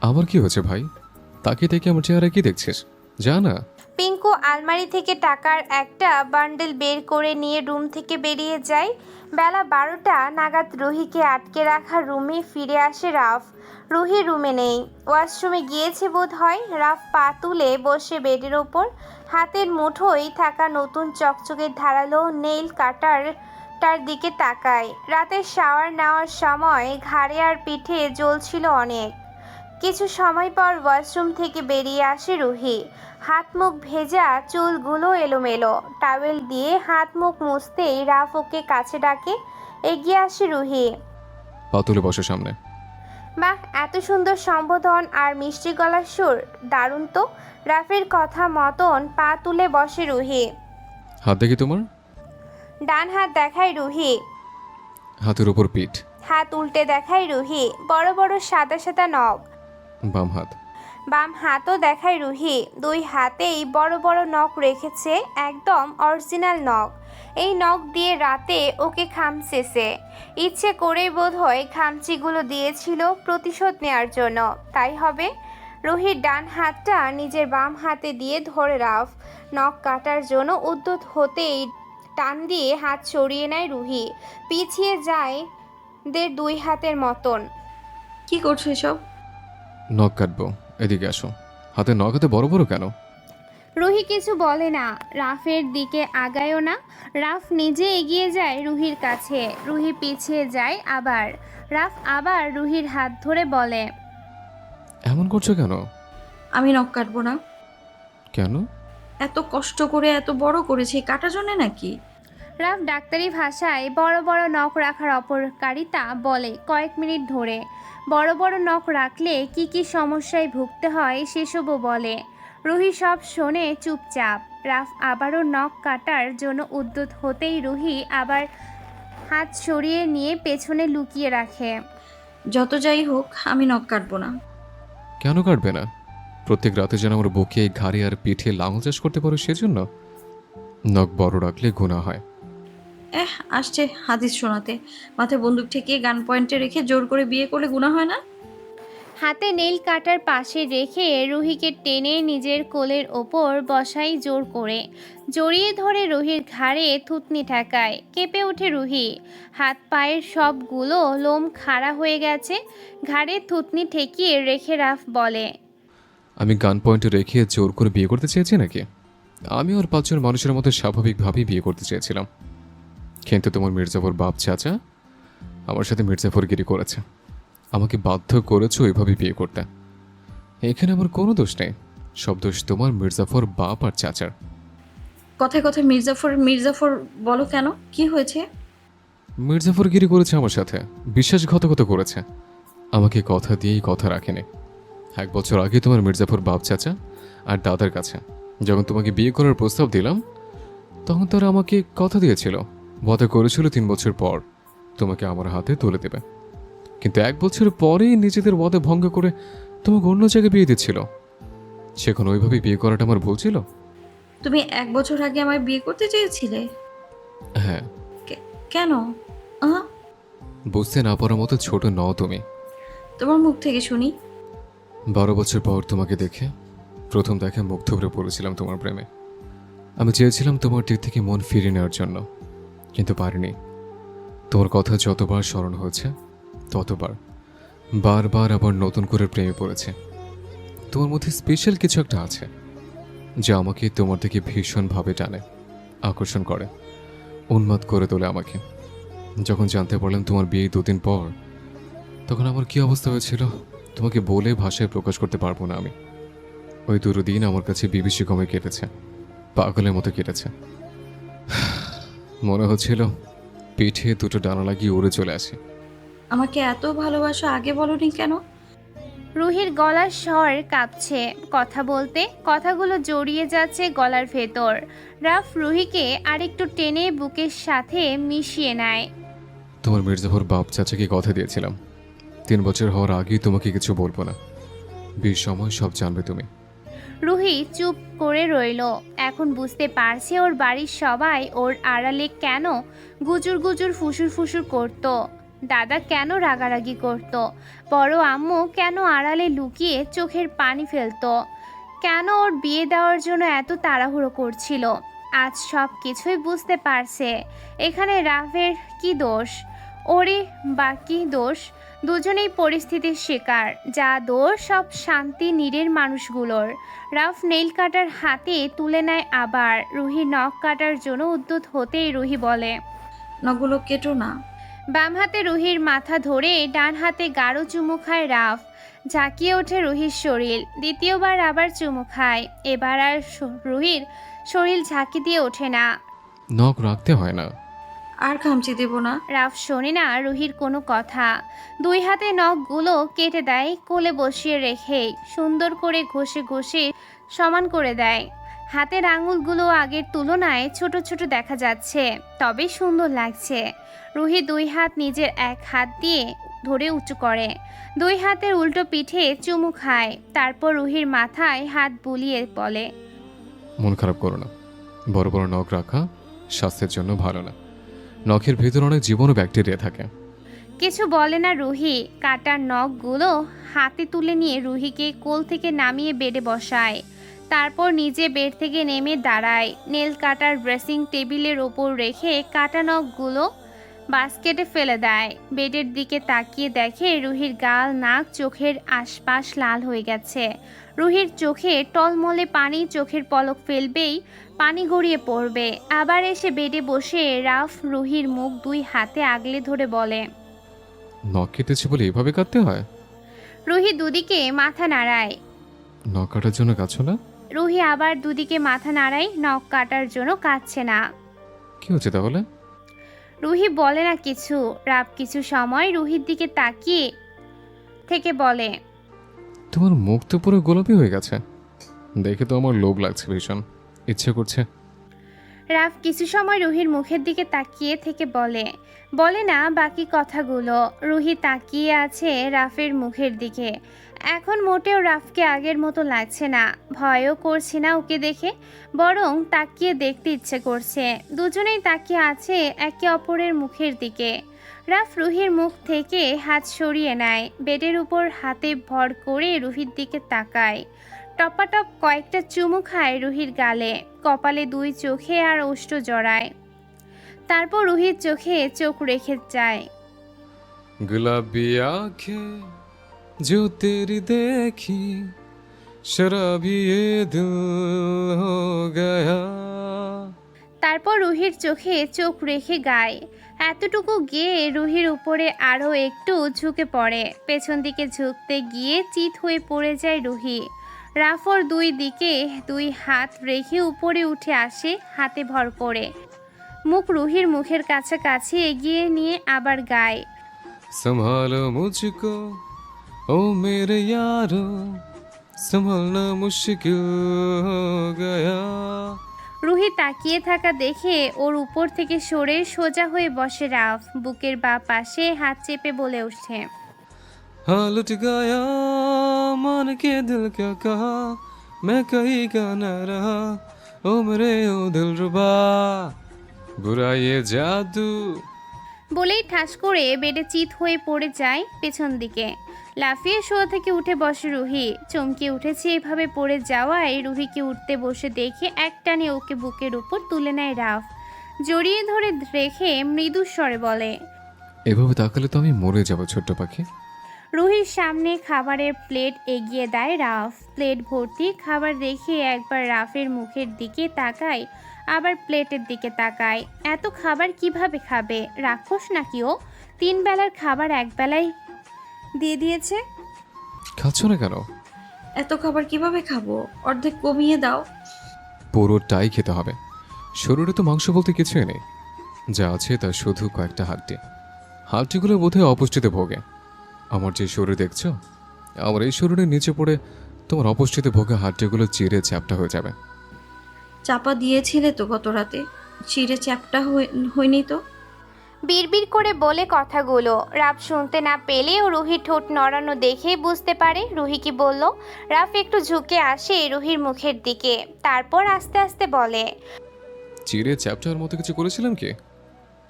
আবার কি হয়েছে ভাই? তাকিয়ে থেকে আমার চেহারা কি দেখছিস? যা না। পিঙ্কু আলমারি থেকে টাকার একটা বান্ডেল বের করে নিয়ে রুম থেকে বেরিয়ে যায়। বেলা 12টা নাগাদ রুহিকে আটকে রাখা রুমে ফিরে আসে রাফ। রুহি রুমে নেই, ওয়াশরুমে গিয়েছে বোধ হয়। রাফ পা তুলে বসে বেডের ওপর, হাতের মুঠোয় থাকা নতুন চকচকে ধারালো নেইল কাটারটার দিকে তাকায়। রাতের শাওয়ার নেওয়ার সময় ঘাড়ে আর পিঠে জ্বলছিল অনেক। কিছু সময় পর ওয়াশরুম থেকে বেরিয়ে আসে রুহি। হাত মুখ ভেজা, চুলগুলো এলোমেলো। টাওয়েল দিয়ে হাত মুখ মুছতেই রাফ ওকে কাছে ডাকে। এগিয়ে আসে রুহি। পা তুলে বসে সামনে। বাহ, এত সুন্দর সম্বোধন আর মিষ্টি গলার সুর, দারুণ তো। রাফের কথা মতন পা তুলে বসে রুহি। হাত দেখি তোমার। ডান হাত দেখায় রুহি। হাতের উপর পিঠ। হাত উল্টে দেখায় রুহি। বড় বড় সাদা সাদা নখ। বাম হাত। বাম হাতও দেখায় রুহি। দুই হাতেই বড় বড় নখ রেখেছে, একদম অরিজিনাল নখ। এই নখ দিয়ে রাতে ওকে খামচেছে। ইচ্ছে করেই বোধহয় খামচিগুলো দিয়েছিল প্রতিশোধ নেওয়ার জন্য, তাই হবে। রুহির ডান হাতটা নিজের বাম হাতে দিয়ে ধরে রাফ নখ কাটার জন্য উদ্যত হতেই টান দিয়ে হাত সরিয়ে নেয় রুহি। পিছিয়ে যায় দুই হাতের মতন। কি করছো এসব? নখ কাটবো, এদিকে আসো। হাতে নখ হাতে বড় বড় কেন? রুহি কিছু বলে না, রাফের দিকে আগায়ও না। রাফ নিজে এগিয়ে যায় রুহির কাছে, রুহি পিছিয়ে যায় আবার। রাফ আবার রুহির হাত ধরে বলে, এমন করছো কেন? আমি নখ কাটবো না। কেন? এত কষ্ট করে এত বড় করেছি, কাটার জন্য নাকি? রাফ ডাক্তারি ভাষায় বড় বড় নখ রাখার অপকারিতা বলে কয়েক মিনিট ধরে। বড় বড় নখ রাখলে কি কি সমস্যায় ভুগতে হয় সেসবও বলে। রুহি সব শোনে চুপচাপ। রাফ আবারও নখ কাটার জন্য উদ্যত হতেই রুহি আবার হাত সরিয়ে নিয়ে পেছনে লুকিয়ে রাখে। যত যাই হোক, আমি নখ কাটবো না। কেন কাটবে না? প্রত্যেক রাতে যেন আমার বুকে, ঘাড়ে আর পিঠে লাঙল চাষ করতে পারো সেজন্য? নখ বড় রাখলে গুনাহ হয়। আসছে হাদিস শোনাতে। মাথায় বন্দুক ঠেকিয়ে গান পয়েন্টে রেখে জোর করে বিয়ে করলে গুনাহ হয় না? হাতে নেইল কাটার পাশে রেখে রুহিকে টেনে নিজের কোলের ওপর বসাই জোর করে। জড়িয়ে ধরে রুহির ঘাড়ে থুতনি ঠেকায়। কেঁপে ওঠে রুহি। হাত পায়ের সবগুলো লোম খাড়া হয়ে গেছে। ঘাড়ে থুতনি ঠেকিয়ে রেখে রাফ বলে, আমি গান পয়েন্টে রেখে জোর করে বিয়ে করতে চেয়েছি নাকি? আমি ওর 5 জন মানুষের মতো স্বাভাবিকভাবেই বিয়ে করতে চেয়েছিলাম, কিন্তু তোমার মির্জাফর বাপ চাচা আমার সাথে মির্জাফরগিরি করেছে। আমাকে বাধ্য করেছো এভাবে বিয়ে করতে। এখানে আমার কোনো দোষ নেই, সব দোষ তোমার মির্জাফর বাপ আর চাচার। কথায় কথায় মির্জাফর মির্জাফর বলো কেন? কি হয়েছে? মির্জাফরগিরি করেছে আমার সাথে, বিশ্বাসঘাতকতা করেছে। আমাকে কথা দিয়েই কথা রাখেনি। 1 বছর আগে তোমার মির্জাফর বাপ চাচা আর দাদার কাছে যখন তোমাকে বিয়ে করার প্রস্তাব দিলাম, তখন তারা আমাকে কথা দিয়েছিল, ওয়াদা করেছিল 3 বছর পর তোমাকে আমার হাতে তুলে দেবে। কিন্তু 1 বছর পরেই নিজেদের ওয়াদা ভঙ্গ করে তোমাকে অন্য জায়গায় বিয়ে দিচ্ছিল। সেখানে ওইভাবে বিয়ে করাটা আমার ভুল ছিল? তুমি 1 বছর আগে আমায় বিয়ে করতে চেয়েছিলে? হ্যাঁ। কেন? আহ বুঝতে না পারার মতো ছোট নও তুমি। তোমার মুখ থেকে শুনি। 12 বছর পর তোমাকে দেখে প্রথম দেখে মুগ্ধ হয়ে পড়েছিলাম তোমার প্রেমে। আমি চেয়েছিলাম তোমার দিক থেকে মন ফিরিয়ে নেওয়ার জন্য, কিন্তু পারিনি। তোমার কথা যতবার স্মরণ হয়েছে ততবার বারবার আবার নতুন করে প্রেমে পড়েছে। তোমার মধ্যে স্পেশাল কিছু একটা আছে যা আমাকে তোমার দিকে ভীষণভাবে টানে, আকর্ষণ করে, উন্মাদ করে তোলে আমাকে। যখন জানতে পারলাম তোমার বিয়ে 2 দিন পর, তখন আমার কি অবস্থা হয়েছিল তোমাকে বলে ভাষায় প্রকাশ করতে পারবো না আমি। ওই 2 দিন আমার কাছে বিভীষিকাময় কেটেছে, পাগলের মতো কেটেছে। মনে হচ্ছিল পিঠে 2টো ডানা লাগিয়ে উড়ে চলে আসে। আমাকে এত ভালোবাসো, আগে বলনি কেন? রুহির গলার স্বর কাঁপছে। কথা বলতে কথাগুলো জড়িয়ে যাচ্ছে গলার ভেতর। রাফ রুহিকে আরেকটু টেনে বুকের সাথে মিশিয়ে নেয়। তোমার মির্জাফর বাপ চাচাকে কথা দিয়েছিলাম 3 বছর হওয়ার আগেই তোমাকে কিছু বলবো না, বিয়ের সময় সব জানবে তুমি। রুহি চুপ করে রইল। এখন বুঝতে পারছে ওর বাড়ির সবাই ওর আড়ালে কেন গুজুর গুজুর ফুসুর ফুসুর করত। দাদা কেন রাগারাগি করত, বড় আম্মু কেন আড়ালে লুকিয়ে চোখের পানি ফেলতো, কেন ওর বিয়ে দেওয়ার জন্য এত তাড়াহুড়ো করছিল। আজ সব কিছুই বুঝতে পারছে। এখানে রাফের কি দোষ, ওরই বা কি দোষ? দুজনেই পরিস্থিতির শিকার, যা দোষ সব শান্তি নীড়ের মানুষগুলোর। রাফ নেইল কাটার হাতে তুলে নেয় আবার। রুহি নখ কাটার জন্য উদ্যত হতেই রুহি বলে, নখগুলো কেটো না। বাম হাতে রুহির মাথা ধরে ডান হাতে গাঢ় চুমু খায় রাফ। ঝাঁকিয়ে ওঠে রুহির শরীর। দ্বিতীয়বার আবার চুমু খায়। এবার আর রুহির শরীর ঝাঁকি দিয়ে ওঠে না। নখ রাখতে হয় না। আর খামচি দেব না। রাফ শোনে না রুহির কোনো কথা। 2 হাতে নখগুলো কেটে দেয়, কোলে বসিয়ে রেখেই সুন্দর করে ঘষে ঘষে সমান করে দেয়। হাতের আঙুলগুলো আগের তুলনায় ছোট ছোট দেখা যাচ্ছে, তবে সুন্দর লাগছে। রুহি 2 হাত নিজের 1 হাত দিয়ে ধরে উঁচু করে, 2 হাতের উল্টো পিঠে চুমু খায়। তারপর রুহির মাথায় হাত বুলিয়ে বলে, মন খারাপ করো না, বড় বড় নখ রাখা স্বাস্থ্যের জন্য ভালো না। নখের ভেতর অনেক জীবাণু ও ব্যাকটেরিয়া থাকে। কিছু বলে না রুহি। কাটার নখগুলো হাতে তুলে নিয়ে রুহিকে কোল থেকে নামিয়ে বেডে বসায়। তারপর নিজে বেড থেকে নেমে দাঁড়ায়। নেল কাটার ড্রেসিং টেবিলের ওপর রেখে কাটা নখগুলো বাস্কেটে ফেলে দেয়। বেডের দিকে তাকিয়ে দেখে রুহির গাল, নাক, চোখের আশপাশ লাল হয়ে গেছে। রুহির চোখে টলমলে পানি, চোখের পলক ফেলবেই পানি গড়িয়ে পড়বে। আবার এসে বেডে বসে রাফ রুহির মুখ দুই হাতে আগলে ধরে বলে, নখ কেটেছে বলে এভাবে কাটতে হয়? রুহি দুদিকে মাথা নাড়ায়। নখ কাটার জন্য কাছো না? রুহি আবার দুদিকে মাথা নাড়ায়। নখ কাটার জন্য কাটছে না। কি হচ্ছে তাহলে? রুহি বলে না কিছু। রাফ কিছু সময় রুহির দিকে তাকিয়ে থেকে বলে, তোমার মুখ তো পুরো গোলাপি হয়ে গেছে। দেখে তো আমার লোভ লাগছে ভীষণ, ইচ্ছে করছে। রাফ কিছু সময় রুহির মুখের দিকে তাকিয়ে থেকে বলে না বাকি কথাগুলো। রুহি তাকিয়ে আছে রাফের মুখের দিকে। এখন মোটেও রাফকে আগের মতো লাগছে না, ভয়ও করছে না ওকে দেখে, বরং তাকিয়ে দেখতে ইচ্ছে করছে। দুজনেই তাকিয়ে আছে একে অপরের মুখের দিকে। রাফ রুহির মুখ থেকে হাত সরিয়ে নেয়, বেডের উপর হাতে ভর করে রুহির দিকে তাকায়। টপাটপ কয়েকটা চুমু খায় রুহির গালে, কপালে, দুই চোখে আর ওষ্ঠ জড়ায়। তারপর রুহির চোখে চোখ রেখে যায়। गुलाबी आंखें जो तेरी देखी शराबी ये दिल हो गया। তারপর রুহির চোখে চোখ রেখে গায়। এতটুকু গিয়ে রুহির উপরে আরও একটু ঝুঁকে পড়ে। পেছন দিকে ঝুঁকতে গিয়ে চিত হয়ে পড়ে যায় রুহি। রাফর দুই দিকে দুই হাত রেখে উপরে উঠে আসে হাতে ভর করে। মুখ রুহির মুখের কাছাকাছি এগিয়ে নিয়ে আবার গায়, संभालो मुझको ओ मेरे यारो संभालना मुश्किल हो गया। রুহি তাকিয়ে থাকা দেখে ওর উপর থেকে সরে সোজা হয়ে বসে রাফ। বুকের বাঁ পাশে হাত চেপে বলে ওঠে, हाँ लुट गया मान के दिल क्या कहा मैं कहीं का न रहा ओ मेरे ओ दिलरुबा बुरा ये जादू। বলেই ঠাস করে বেডে চিত হয়ে পড়ে যায় পেছন দিকে। লাফিয়ে শোয়া থেকে উঠে বসে রুহি। চমকে উঠেছে এভাবে পড়ে যাওয়ায়। রুহিকে উঠতে বসে দেখে একটানে ওকে বুকের উপর তুলে নেয় রাফ। জড়িয়ে ধরে রেখে মৃদু স্বরে বলে, এভাবে তাকালে তো আমি মরে যাব ছোট্ট পাখি। রুহির সামনে খাবারের প্লেট এগিয়ে দেয় রাফ। প্লেট ভর্তি খাবার দেখে একবার রাফের মুখের দিকে তাকায়, আবার প্লেটের দিকে তাকায়। এত খাবার কিভাবে খাবে? রাক্ষস নাকি ও? 3 বেলার খাবার এক বেলায় দিয়ে দিয়েছে। খাচ্ছ না কেন? এত খাবার কিভাবে খাবো? অর্ধেক কমিয়ে দাও। পুরোটাই খেতে হবে। শরীরে তো মাংস বলতে কিছুই নেই, যা আছে তা শুধু কয়েকটা হাড্ডি। হাড্ডিগুলো বোধহয় অপুষ্টিতে ভোগে। আমার যে শরীর দেখছো, আমার এই শরীরের নিচে পড়ে তোমার অপুষ্টিতে ভোগে হাড্ডিগুলো চিরে চ্যাপটা হয়ে যাবে। চাপা দিয়েছিলে তো গত রাতে, চিড়ে চ্যাপটা হয়নি তো। বিড়বিড় করে বলে কথাগুলো রাফ শুনতে না পেলেও রুহি ঠোঁট নড়ানো দেখে বুঝতে পারে রুহি কি বলল। রাফ একটু ঝুঁকে আসে রুহির মুখের দিকে, তারপর আস্তে আস্তে বলে, চিরে চ্যাপটার মতো কিছু করেছিলাম কি?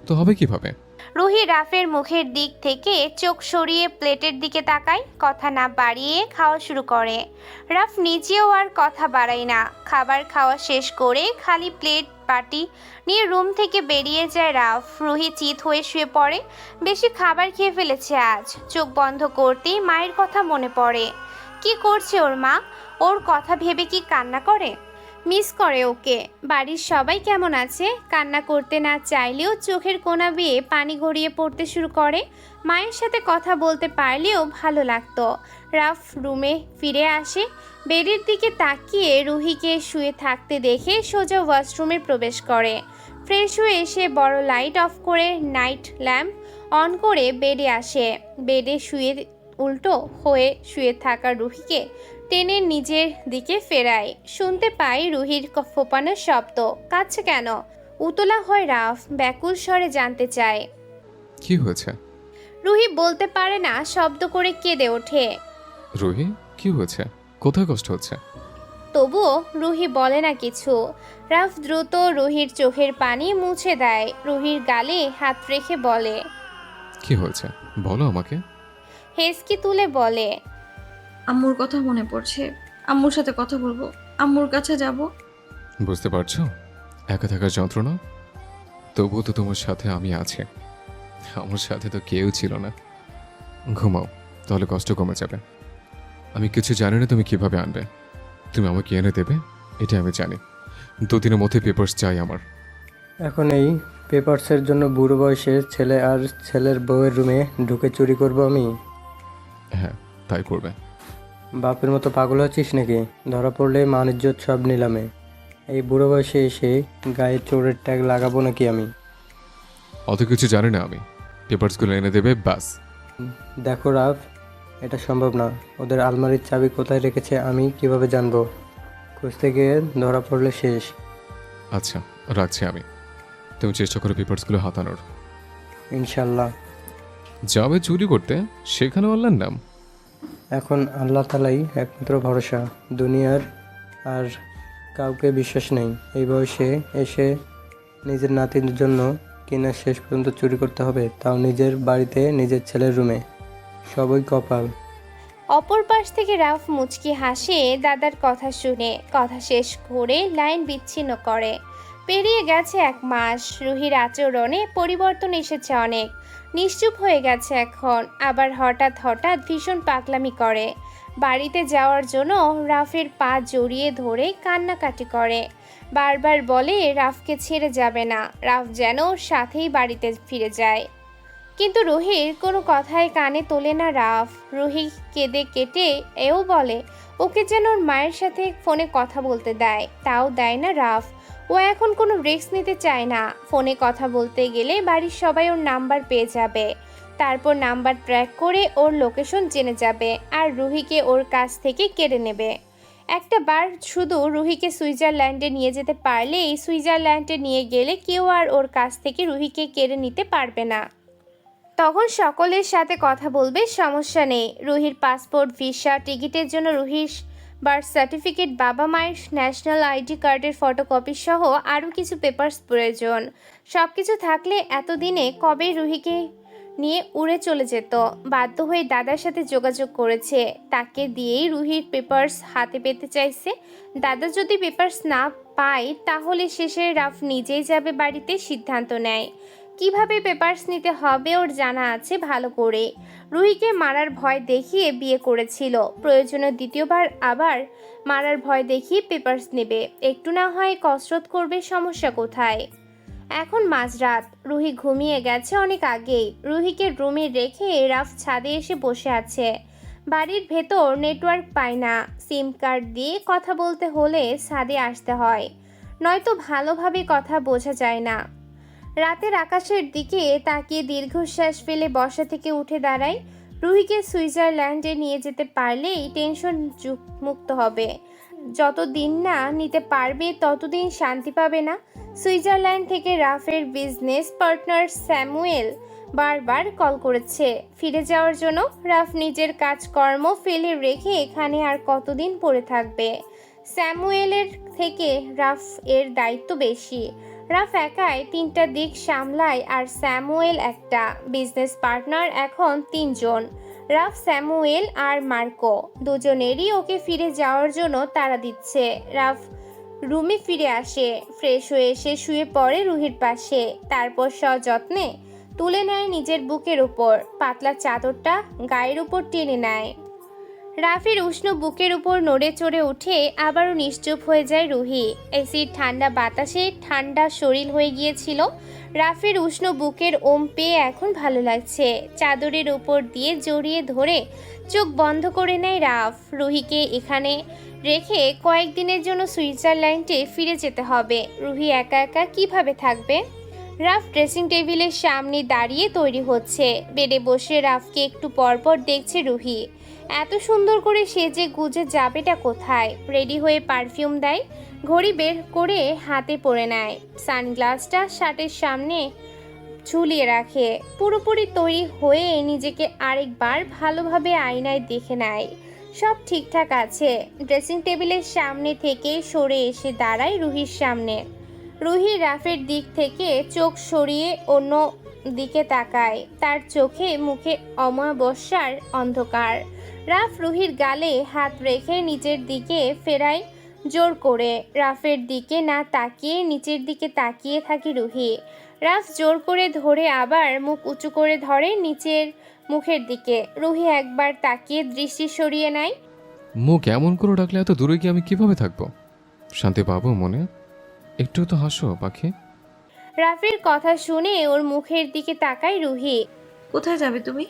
তো হবে কিভাবে? রুহি রাফের মুখের দিক থেকে চোখ সরিয়ে প্লেটের দিকে তাকায়। কথা না বাড়িয়ে খাওয়া শুরু করে। রাফ নিজেও আর কথা বাড়ায় না। খাবার খাওয়া শেষ করে খালি প্লেট বাটি নিয়ে রুম থেকে বেরিয়ে যায় রাফ। রুহি চিত হয়ে শুয়ে পড়ে। বেশি খাবার খেয়ে ফেলেছে আজ। চোখ বন্ধ করতেই মায়ের কথা মনে পড়ে। কি করছে ওর মা? ওর কথা ভেবে কি কান্না করে? মিস করে ওকে। বাড়ির সবাই কেমন আছে? কান্না করতে না চাইলেও চোখের কোনা বেয়ে পানি গড়িয়ে পড়তে শুরু করে। মায়ের সাথে কথা বলতে পারলেও ভালো লাগতো। রাফ রুমে ফিরে আসে। বেডের দিকে তাকিয়ে রুহিকে শুয়ে থাকতে দেখে সোজা ওয়াশরুমে প্রবেশ করে। ফ্রেশ হয়ে এসে বড় লাইট অফ করে নাইট ল্যাম্প অন করে বেডে আসে। বেডে উল্টো হয়ে শুয়ে থাকা রুহিকে টেনে নিজের দিকে ফেরায়। শুনতে পাই রুহির ফোপানোর শব্দ। কাঁদছে কেন? উতলা হয় রাফ। ব্যাকুল স্বরে জানতে চায়, কি হয়েছে? রুহি বলতে পারে না, শব্দ করে কেঁদে ওঠে। রুহি, কি হয়েছে? কোথায় কষ্ট হচ্ছে? তবুও রুহি বলে না কিছু। রাফ দ্রুত রুহির চোখের পানি মুছে দেয়। রুহির গালে হাত রেখে বলে, কি হয়েছে বলো আমাকে। হেসকি তুলে বলে, আম্মুর কথা মনে পড়ছে। আম্মুর সাথে কথা বলবো, আম্মুর কাছে যাব। বুঝতে পারছো একা থাকার যন্ত্রণা? তবুও তো তোমার সাথে আমি আছি। আমার সাথে তো কেউ ছিল না। ঘুমাও, তাহলে কষ্ট কমে যাবে। আমি কিছু জানি না তুমি কিভাবে আনবে। তুমি আমাকে এনে দেবে এটা আমি জানি। 2 দিনের মধ্যে পেপারস চাই আমার। এখন এই পেপারসের জন্য বুড়ো বয়সের ছেলে আর ছেলের বউয়ের রুমে ঢুকে চুরি করব আমি? হ্যাঁ, তাই করবে। বাপের মতো পাগল হচ্ছিস নাকি? ধরা পড়লে মান ইজ্জত সব নিলামে। এই বুড়ো বয়সে এসে গায়ে চোরের ট্যাগ লাগাবো নাকি আমি? অত কিছু জানি না আমি। পেপারসগুলো এনে দেবে ব্যাস। দেখো রাফ, এটা সম্ভব না। ওদের আলমারির চাবি কোথায় রেখেছে আমি কিভাবে জানবো? খুঁজতে গিয়ে ধরা পড়লে শেষ। আচ্ছা, রাখছি আমি। তুমি চেষ্টা করো পেপারসগুলো হাতানোর। ইনশাল্লাহ। যাবে চুরি করতে, সেখানে আল্লাহর নাম। এখন আল্লাহ তালাই একমাত্র ভরসা। দুনিয়ার আর কাউকে বিশ্বাস নেই। এই বয়সে এসে নিজের নাতির জন্য কিনা শেষ পর্যন্ত চুরি করতে হবে, তাও নিজের বাড়িতে, নিজের ছেলের রুমে। সবই কপাল। অপর পাশ থেকে রাফ মুচকি হাসে দাদার কথা শুনে। কথা শেষ করে লাইন বিচ্ছিন্ন করে। পেরিয়ে গেছে 1 মাস। রুহির আচরণে পরিবর্তন এসেছে অনেক। নিশ্চুপ হয়ে গেছে এখন। আবার হঠাৎ হঠাৎ ভীষণ পাগলামি করে। বাড়িতে যাওয়ার জন্য রাফের পা জড়িয়ে ধরে কান্নাকাটি করে। বারবার বলে রাফকে ছেড়ে যাবে না, রাফ যেন ওর সাথেই বাড়িতে ফিরে যায়। কিন্তু রুহির কোনো কথাই কানে তোলে না রাফ। রুহি কেঁদে কেটে এও বলে ওকে যেন ওর মায়ের সাথে ফোনে কথা বলতে দেয়, তাও দেয় না রাফ। ও এখন কোনো রিস্ক নিতে চায় না। ফোনে কথা বলতে গেলে বাড়ির সবাই ওর নাম্বার পেয়ে যাবে, তারপর নাম্বার ট্র্যাক করে ওর লোকেশন জেনে যাবে আর রুহিকে ওর কাছ থেকে কেড়ে নেবে। একটা বার শুধু রুহিকে সুইজারল্যান্ডে নিয়ে যেতে পারলেই, সুইজারল্যান্ডে নিয়ে গেলে কেউ আর ওর কাছ থেকে রুহিকে কেড়ে নিতে পারবে না। তখন সকলের সাথে কথা বলবে, সমস্যা নেই। রুহির পাসপোর্ট, ভিসা, টিকিটের জন্য রুহির বার্থ সার্টিফিকেট, বাবা মায়ের ন্যাশনাল আইডি কার্ডের ফটোকপি সহ আরও কিছু পেপারস প্রয়োজন। সব কিছু থাকলে এতদিনে কবে রুহিকে নিয়ে উড়ে চলে যেত। বাধ্য হয়ে দাদার সাথে যোগাযোগ করেছে, তাকে দিয়েই রুহির পেপারস হাতে পেতে চাইছে। দাদা যদি পেপারস না পায় তাহলে শেষে রাফ নিজেই যাবে বাড়িতে। সিদ্ধান্ত নেয় কিভাবে পেপারস নিতে হবে ওর জানা আছে ভালো করে। রুহিকে মারার ভয় দেখিয়ে বিয়ে করেছিল, প্রয়োজনে দ্বিতীয়বার আবার মারার ভয় দেখিয়ে পেপারস নেবে। একটু না হয় কসরত করবে, সমস্যা কোথায়? এখন মাঝরাত, রুহি ঘুমিয়ে গেছে অনেক আগেই। রুহিকে রুমে রেখে রাফ ছাদে এসে বসে আছে। বাড়ির ভেতর নেটওয়ার্ক পায় না, সিম কার্ড দিয়ে কথা বলতে হলে ছাদে আসতে হয়, নয়তো ভালোভাবে কথা বোঝা যায় না। রাতের আকাশের দিকে তাকিয়ে দীর্ঘশ্বাস ফেলে বসা থেকে উঠে দাঁড়ায়। রুহিকে সুইজারল্যান্ডে নিয়ে যেতে পারলেই টেনশন মুক্ত হবে। যতদিন না নিতে পারবে ততদিন শান্তি পাবে না। সুইজারল্যান্ড থেকে রাফের বিজনেস পার্টনার স্যামুয়েল বারবার কল করেছে ফিরে যাওয়ার জন্য। রাফ নিজের কাজকর্ম ফেলে রেখে এখানে আর কতদিন পড়ে থাকবে? স্যামুয়েলের থেকে রাফ এর দায়িত্ব বেশি। রাফ একাই 3টা দিক সামলায় আর স্যামুয়েল একটা। বিজনেস পার্টনার এখন 3 জন, রাফ, স্যামুয়েল আর মার্কো। দুজনেরই ওকে ফিরে যাওয়ার জন্য তাড়া দিচ্ছে। রাফ রুমে ফিরে আসে, ফ্রেশ হয়ে এসে শুয়ে পড়ে রুহির পাশে। তারপর সযত্নে তুলে নেয় নিজের বুকের উপর, পাতলা চাদরটা গায়ের উপর টেনে নেয়। রাফির উষ্ণ বুকের উপর নড়ে চড়ে উঠে আবারও নিশ্চুপ হয়ে যায় রুহি। এসির ঠান্ডা বাতাসে ঠান্ডা শরীর হয়ে গিয়েছিল। রাফির উষ্ণ বুকের ওম পেয়ে এখন ভালো লাগছে। চাদরের উপর দিয়ে জড়িয়ে ধরে চোখ বন্ধ করে নেয় রাফ। রুহিকে এখানে রেখে কয়েকদিনের জন্য সুইজারল্যান্ডে ফিরে যেতে হবে। রুহি একা একা কিভাবে থাকবে? রাফ ড্রেসিং টেবিলের সামনে দাঁড়িয়ে তৈরি হচ্ছে। বেডে বসে রাফকে একটু পরপর দেখছে রুহি। এত সুন্দর করে সেজে গুজে যাবেটা কোথায়? রেডি হয়ে পারফিউম দেয়, ঘড়ি বের করে হাতে পরে নেয়, সানগ্লাসটা শার্টের সামনে ঝুলিয়ে রাখে। পুরোপুরি তৈরি হয়ে নিজেকে আরেকবার ভালোভাবে আয়নায় দেখে নেয়। সব ঠিকঠাক আছে। ড্রেসিং টেবিলের সামনে থেকে সরে এসে দাঁড়ায় রুহির সামনে। রুহি রাফের দিক থেকে চোখ সরিয়ে অন্য দিকে তাকায়। তার চোখে মুখে অমাবস্যার অন্ধকার। রাফ রুহির গালে হাত রেখে নিচের দিকে ফেরায় জোর করে। রাফের দিকে না তাকিয়ে নিচের দিকে তাকিয়ে থাকে রুহি। রাফ জোর করে ধরে আবার মুখ উঁচু করে ধরে নিচের মুখের দিকে। রুহি একবার তাকিয়ে দৃষ্টি সরিয়ে নেয়। মুখ এমন করে ডাকলে এত দূরে গিয়ে আমি কিভাবে থাকবো? শান্তি পাবো মনে? একটু তো হাসো পাখি। রাফের কথা শুনে ওর মুখের দিকে তাকায় রুহি। কোথায় যাবে তুমি?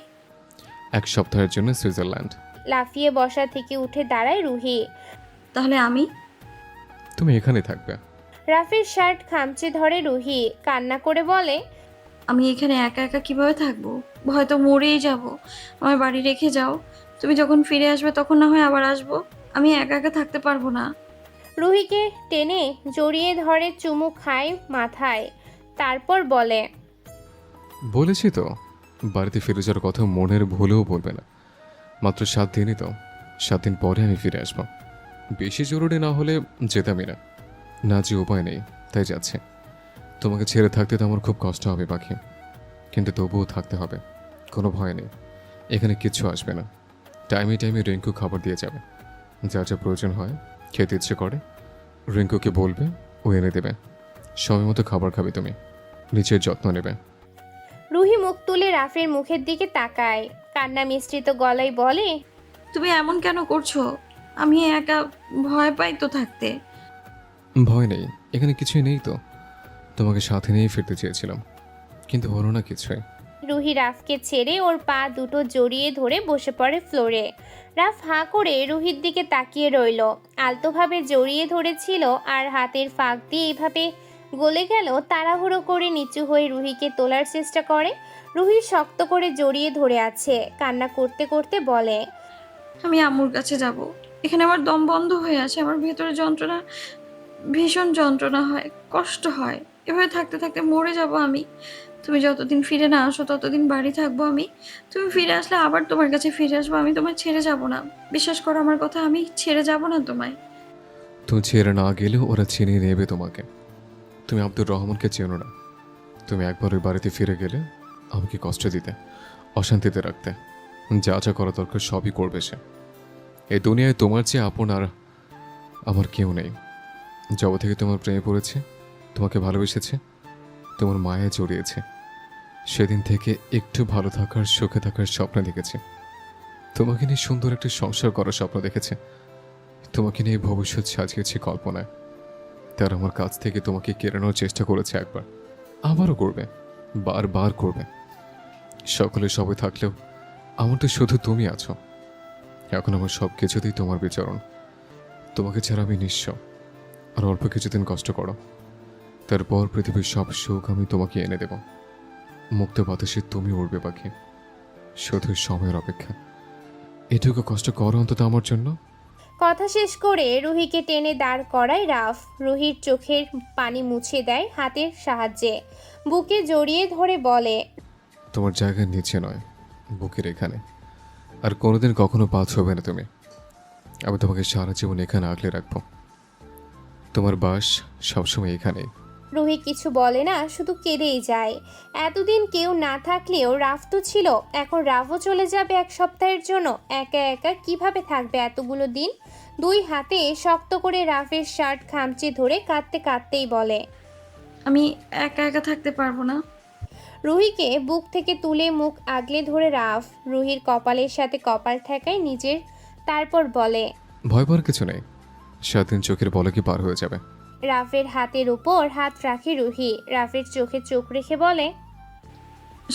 1 সপ্তাহের জন্য সুইজারল্যান্ড। লাফিয়ে বসা থেকে উঠে দাঁড়ায় রুহি। তাহলে আমি? তুমি এখানে থাকবে। রাফের শার্ট খামচে ধরে রুহি, কান্না করে বলে, আমি এখানে একা একা কিভাবে থাকবো? হয়তো মরেই যাব। আমার বাড়ি রেখে যাও। তুমি যখন ফিরে আসবে তখন না হয় আবার আসবো। আমি একা একা থাকতে পারবো না। রুহিকে টেনে জড়িয়ে ধরে চুমু খায় মাথায়। তারপর বলে, বলেছি তো বাড়িতে ফিরে যাওয়ার কথা মনের ভুলেও বলবে না। মাত্র 7 দিনই তো, 7 দিন পরে আমি ফিরে আসবো। বেশি জরুরি না হলে যেতামই না, না যে উপায় নেই তাই যাচ্ছে। তোমাকে ছেড়ে থাকতে তো আমার খুব কষ্ট হবে পাখি, কিন্তু তবুও থাকতে হবে। কোনো ভয় নেই, এখানে কিচ্ছু আসবে না। টাইমে টাইমে রিঙ্কু খাবার দিয়ে যাবে। যা যা প্রয়োজন হয়, খেতে ইচ্ছে করে রিঙ্কুকে বলবে, ও এনে দেবে। সময় মতো খাবার খাবে তুমি, নিজের যত্ন নেবে। রুহি মুখ তুলে রাফের মুখের দিকে তাকায়, কান্না মিশ্রিত গলায় বলে, তুমি এমন কেন করছো? আমি একা, ভয় পাই তো থাকতে। ভয় নেই, এখানে কিছুই নেই তো। তোমাকে সাথে নিয়ে ফিরতে চেয়েছিলাম, কিন্তু হলো না কিছুই। রুহি রাফকে ছেড়ে ওর পা দুটো জড়িয়ে ধরে বসে পড়ে ফ্লোরে। রাফ হাঁ করে রুহির দিকে তাকিয়ে রইল। আলতোভাবে জড়িয়ে ধরেছিল আর হাতের ফাঁক দিয়ে এভাবে গলে গেল। তাড়াহুড়ো করে নিচু হয়ে রুহিকে তোলার চেষ্টা করে। রুহি শক্ত করে জড়িয়ে ধরে আছে, কান্না করতে করতে বলে, আমি আম্মুর কাছে যাব। এখানে আমার দম বন্ধ হয়ে আছে। আমার ভেতরে যন্ত্রণা, ভীষণ যন্ত্রণা হয়, কষ্ট হয়। এভাবে থাকতে থাকতে মরে যাব আমি। তুমি যতদিন ফিরে না আসো ততদিন বাড়ি থাকবো আমি। তুমি ফিরে আসলে আবার তোমার কাছে ফিরে আসবো। আমি তোমায় ছেড়ে যাব না। বিশ্বাস করো আমার কথা, আমি ছেড়ে যাব না তোমায়। তুমি ছেড়ে না গেলেও ওরা চিনিয়ে নেবে তোমাকে। তুমি আব্দুর রহমানকে চেনো না। তুমি একবার ওই বাড়িতে ফিরে গেলে আমাকে কষ্ট দিতে, অশান্তিতে রাখতে, যা যা করা দরকার সবই করবে সে। এই দুনিয়ায় তোমার চেয়ে আপন আর আমার কেউ নেই। জব থেকে তোমার প্রেমে পড়েছে, তোমাকে ভালোবেসেছে, তোমার মায়ে জড়িয়েছে। সেদিন থেকে একটু ভালো থাকার, সুখে থাকার স্বপ্ন দেখেছে। তোমাকে নিয়ে সুন্দর একটা সংসার করার স্বপ্ন দেখেছে। তোমাকে নিয়ে ভবিষ্যৎ সাজিয়েছে কল্পনায়। তার আমার কাছ থেকে তোমাকে কেড়ে নেওয়ার চেষ্টা করেছে একবার, আবারও করবে, বারবার করবে। সকলে সবাই থাকলেও আমার তো শুধু তুমি আছো। এখন আমার সব কিছুতেই তোমার বিচরণ। তোমাকে ছাড়া আমি নিঃস্ব। আর অল্প কিছুদিন কষ্ট করো, তারপর পৃথিবীর সব সুখ আমি তোমাকে এনে দেব। মুক্ত বাতাসে তুমি উড়বে পাখি, শুধু সময়ের অপেক্ষা। এটুকু কষ্ট করো অন্তত আমার জন্য। কথা শেষ করে রুহিকে টেনে দাঁড় করায় রাফ। রুহির চোখের পানি মুছে দেয় হাতের সাহায্যে। বুকে জড়িয়ে ধরে বলে, তোমার জায়গার নিচে নয়, বুকের এখানে। আর কোনোদিন কখনো পা ছবে না তুমি। আমি তোমাকে সারা জীবন এখানে আগলে রাখবো। তোমার বাস সবসময় এখানেই। রুহি কিছু বলে না, শুধু কেঁদেই যায়। এতদিন কেউ না থাকলেও রাফ তো ছিল, এখন রাফও চলে যাবে 1 সপ্তাহের জন্য। একা একা কিভাবে থাকবে এতগুলো দিন? 2 হাতে শক্ত করে রাফের শার্ট খামচে ধরে কাঁদতে কাঁদতেই বলে, আমি একা একা থাকতে পারবো না। রুহিকে বুক থেকে তুলে মুখ আগলে ধরে রাফ রুহির কপালের সাথে কপাল ঠেকায় নিজের। তারপর বলে, ভয় পাওয়ার কিছু নেই, 7 দিন চোখের পলকে পার হয়ে যাবে। রাফের হাতের উপর হাত রাখে রুহি। রাফের চোখে চোখ রেখে বলে,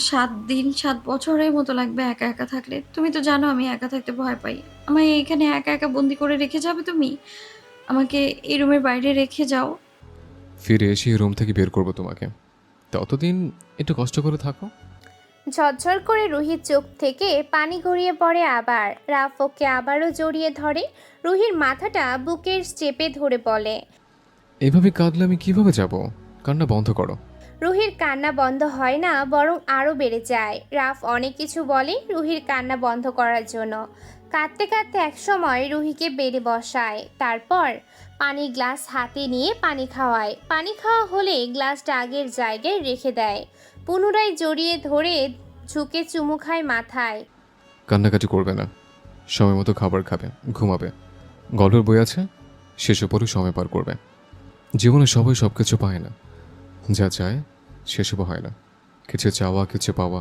7 দিন 7 বছরের মতো লাগবে একা একা থাকলে। তুমি তো জানো আমি একা থাকতে ভয় পাই। আমায় এখানে একা একা বন্দি করে রেখে যাবে তুমি? আমাকে এই রুমের বাইরে রেখে যাও। ফিরে এসে রুম থেকে বের করবো তোমাকে। ততদিন একটু কষ্ট করে থাকো। ঝরঝর করে রুহির চোখ থেকে পানি গড়িয়ে পড়ে আবার। রাফ ওকে আবারও জড়িয়ে ধরে। রুহির মাথাটা বুকের চেপে ধরে বলে, এভাবে কাঁদলে আমি কিভাবে যাব? কান্না বন্ধ করো। রুহির কান্না বন্ধ হয় না, বরং আরও বেড়ে যায়। রাফ অনেক কিছু বলে রুহির কান্না বন্ধ করার জন্য। কাঁদতে কাঁদতে একসময় রুহিকে বেড়ে বসায়। তারপর পানির গ্লাস হাতে নিয়ে পানি খাওয়ায়। পানি খাওয়া হলে গ্লাসটা আগের জায়গায় রেখে দেয়। পুনরায় জড়িয়ে ধরে ঝুঁকে চুমু খায় মাথায়। কান্নাকাটি করবে না, সময় মতো খাবার খাবে, ঘুমাবে। গল্পের বই আছে, শেষে পরে সময় পার করবে। জীবনে সবাই সব কিছু পায় না, যা চায় সেসবও হয় না। কিছু চাওয়া কিছু পাওয়া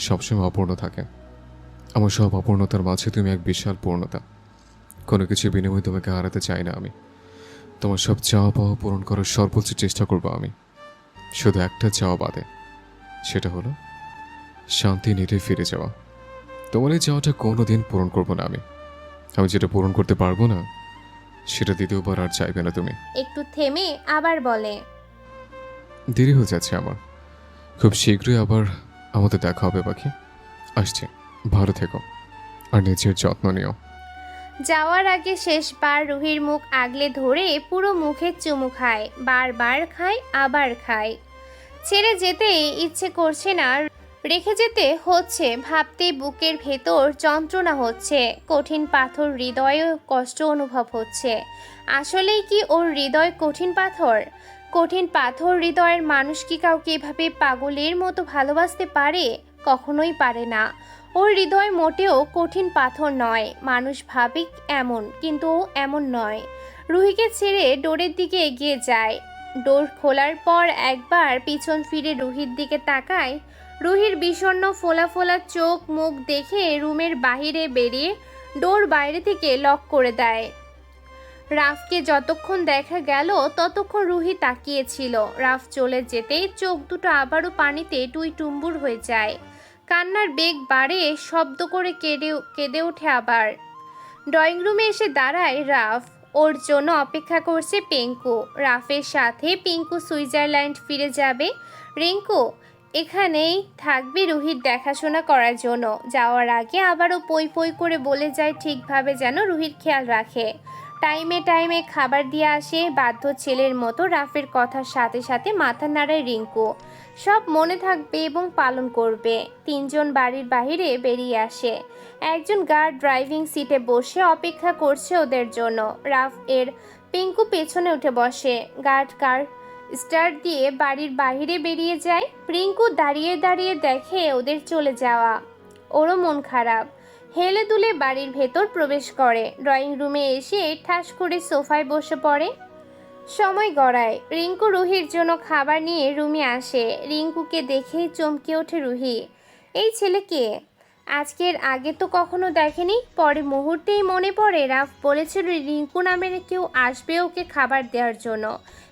সবসময় অপূর্ণ থাকে। আমার সব অপূর্ণতার মাঝে তুমি এক বিশাল পূর্ণতা। কোনো কিছু বিনিময়ে তোমাকে হারাতে চাই না আমি। তোমার সব চাওয়া পাওয়া পূরণ করার সর্বোচ্চ চেষ্টা করবো আমি, শুধু একটা চাওয়া বাদে। সেটা হলো শান্তি নিতে ফিরে যাওয়া। তোমার এই চাওয়াটা কোনো দিন পূরণ করবো না আমি। আমি যেটা পূরণ করতে পারবো না সেটা দ্বিতীয়বার আর চাইবে না তুমি। একটু থেমে আবার বলে, দেরি হয়ে যাচ্ছে আমার, খুব শীঘ্রই আবার আমাদের দেখা হবে পাখি। আসছি, ভালো থেকো আর নিজের যত্ন নিও। যাওয়ার আগে শেষবার রুহির মুখ আগলে ধরে পুরো মুখে চুমু খায়, বারবার খায় আবার খায়। ছেড়ে যেতে ইচ্ছে করছে না, রেখে যেতে হচ্ছে, ভাবতে বুকের ভেতর যন্ত্রণা হচ্ছে, কঠিন পাথর হৃদয়ে কষ্ট অনুভব হচ্ছে। আসলেই কি ওর হৃদয় কঠিন পাথর? কঠিন পাথর হৃদয়ের মানুষ কি কাউকে এভাবে পাগলের মতো ভালোবাসতে পারে? কখনোই পারে না। ওর হৃদয় মোটেও কঠিন পাথর নয়। মানুষ ভাবে এমন, কিন্তু ও এমন নয়। রুহিকে ছেড়ে ডোরের দিকে এগিয়ে যায়। ডোর খোলার পর একবার পিছন ফিরে রুহির দিকে তাকায়। রুহির বিষণ্ণ ফোলা ফোলা চোখ মুখ দেখে রুমের বাহিরে বেরিয়ে ডোর বাইরে থেকে লক করে দেয়। রাফকে যতক্ষণ দেখা গেল ততক্ষণ রুহি তাকিয়েছিল। রাফ চলে যেতেই চোখ দুটো আবারও পানিতে টুইটুম্বুর হয়ে যায়। কান্নার বেগ বাড়ে, শব্দ করে কেঁদে ওঠে আবার। ড্রয়িং রুমে এসে দাঁড়ায় রাফ। ওর জন্য অপেক্ষা করছে পিঙ্কু। রাফের সাথে পিঙ্কু সুইজারল্যান্ড ফিরে যাবে। রিঙ্কু এখানেই থাকবে রুহির দেখাশোনা করার জন্য। যাওয়ার আগে আবারও পই পই করে বলে যায় ঠিকভাবে যেন রুহির খেয়াল রাখে। টাইমে টাইমে খাবার দিয়ে আসে। বাধ্য ছেলের মতো রাফের কথার সাথে সাথে মাথা নাড়ায় রিঙ্কু। সব মনে থাকবে এবং পালন করবে। তিনজন বাড়ির বাইরে বেরিয়ে আসে। একজন গার্ড ড্রাইভিং সিটে বসে অপেক্ষা করছে ওদের জন্য। রাফ এর পিঙ্কু পেছনে উঠে বসে। গার্ড কার স্টার্ট দিয়ে বাড়ির বাইরে বেরিয়ে যায়। রিঙ্কু দাঁড়িয়ে দাঁড়িয়ে দেখে ওদের চলে যাওয়া। ওরও মন খারাপ। হেলে দুলে বাড়ির ভেতর প্রবেশ করে। ড্রয়িং রুমে এসে ঠাস করে সোফায় বসে পড়ে। সময় গড়ায়। রিঙ্কু রুহির জন্য খাবার নিয়ে রুমে আসে। রিঙ্কুকে দেখেই চমকে ওঠে রুহি। এই ছেলে কে? আজকের আগে তো কখনো দেখেনি। পরে মুহূর্তেই মনে পড়ে রাফ বলেছিল রিঙ্কু নামের কেউ আসবে ওকে খাবার দেওয়ার জন্য।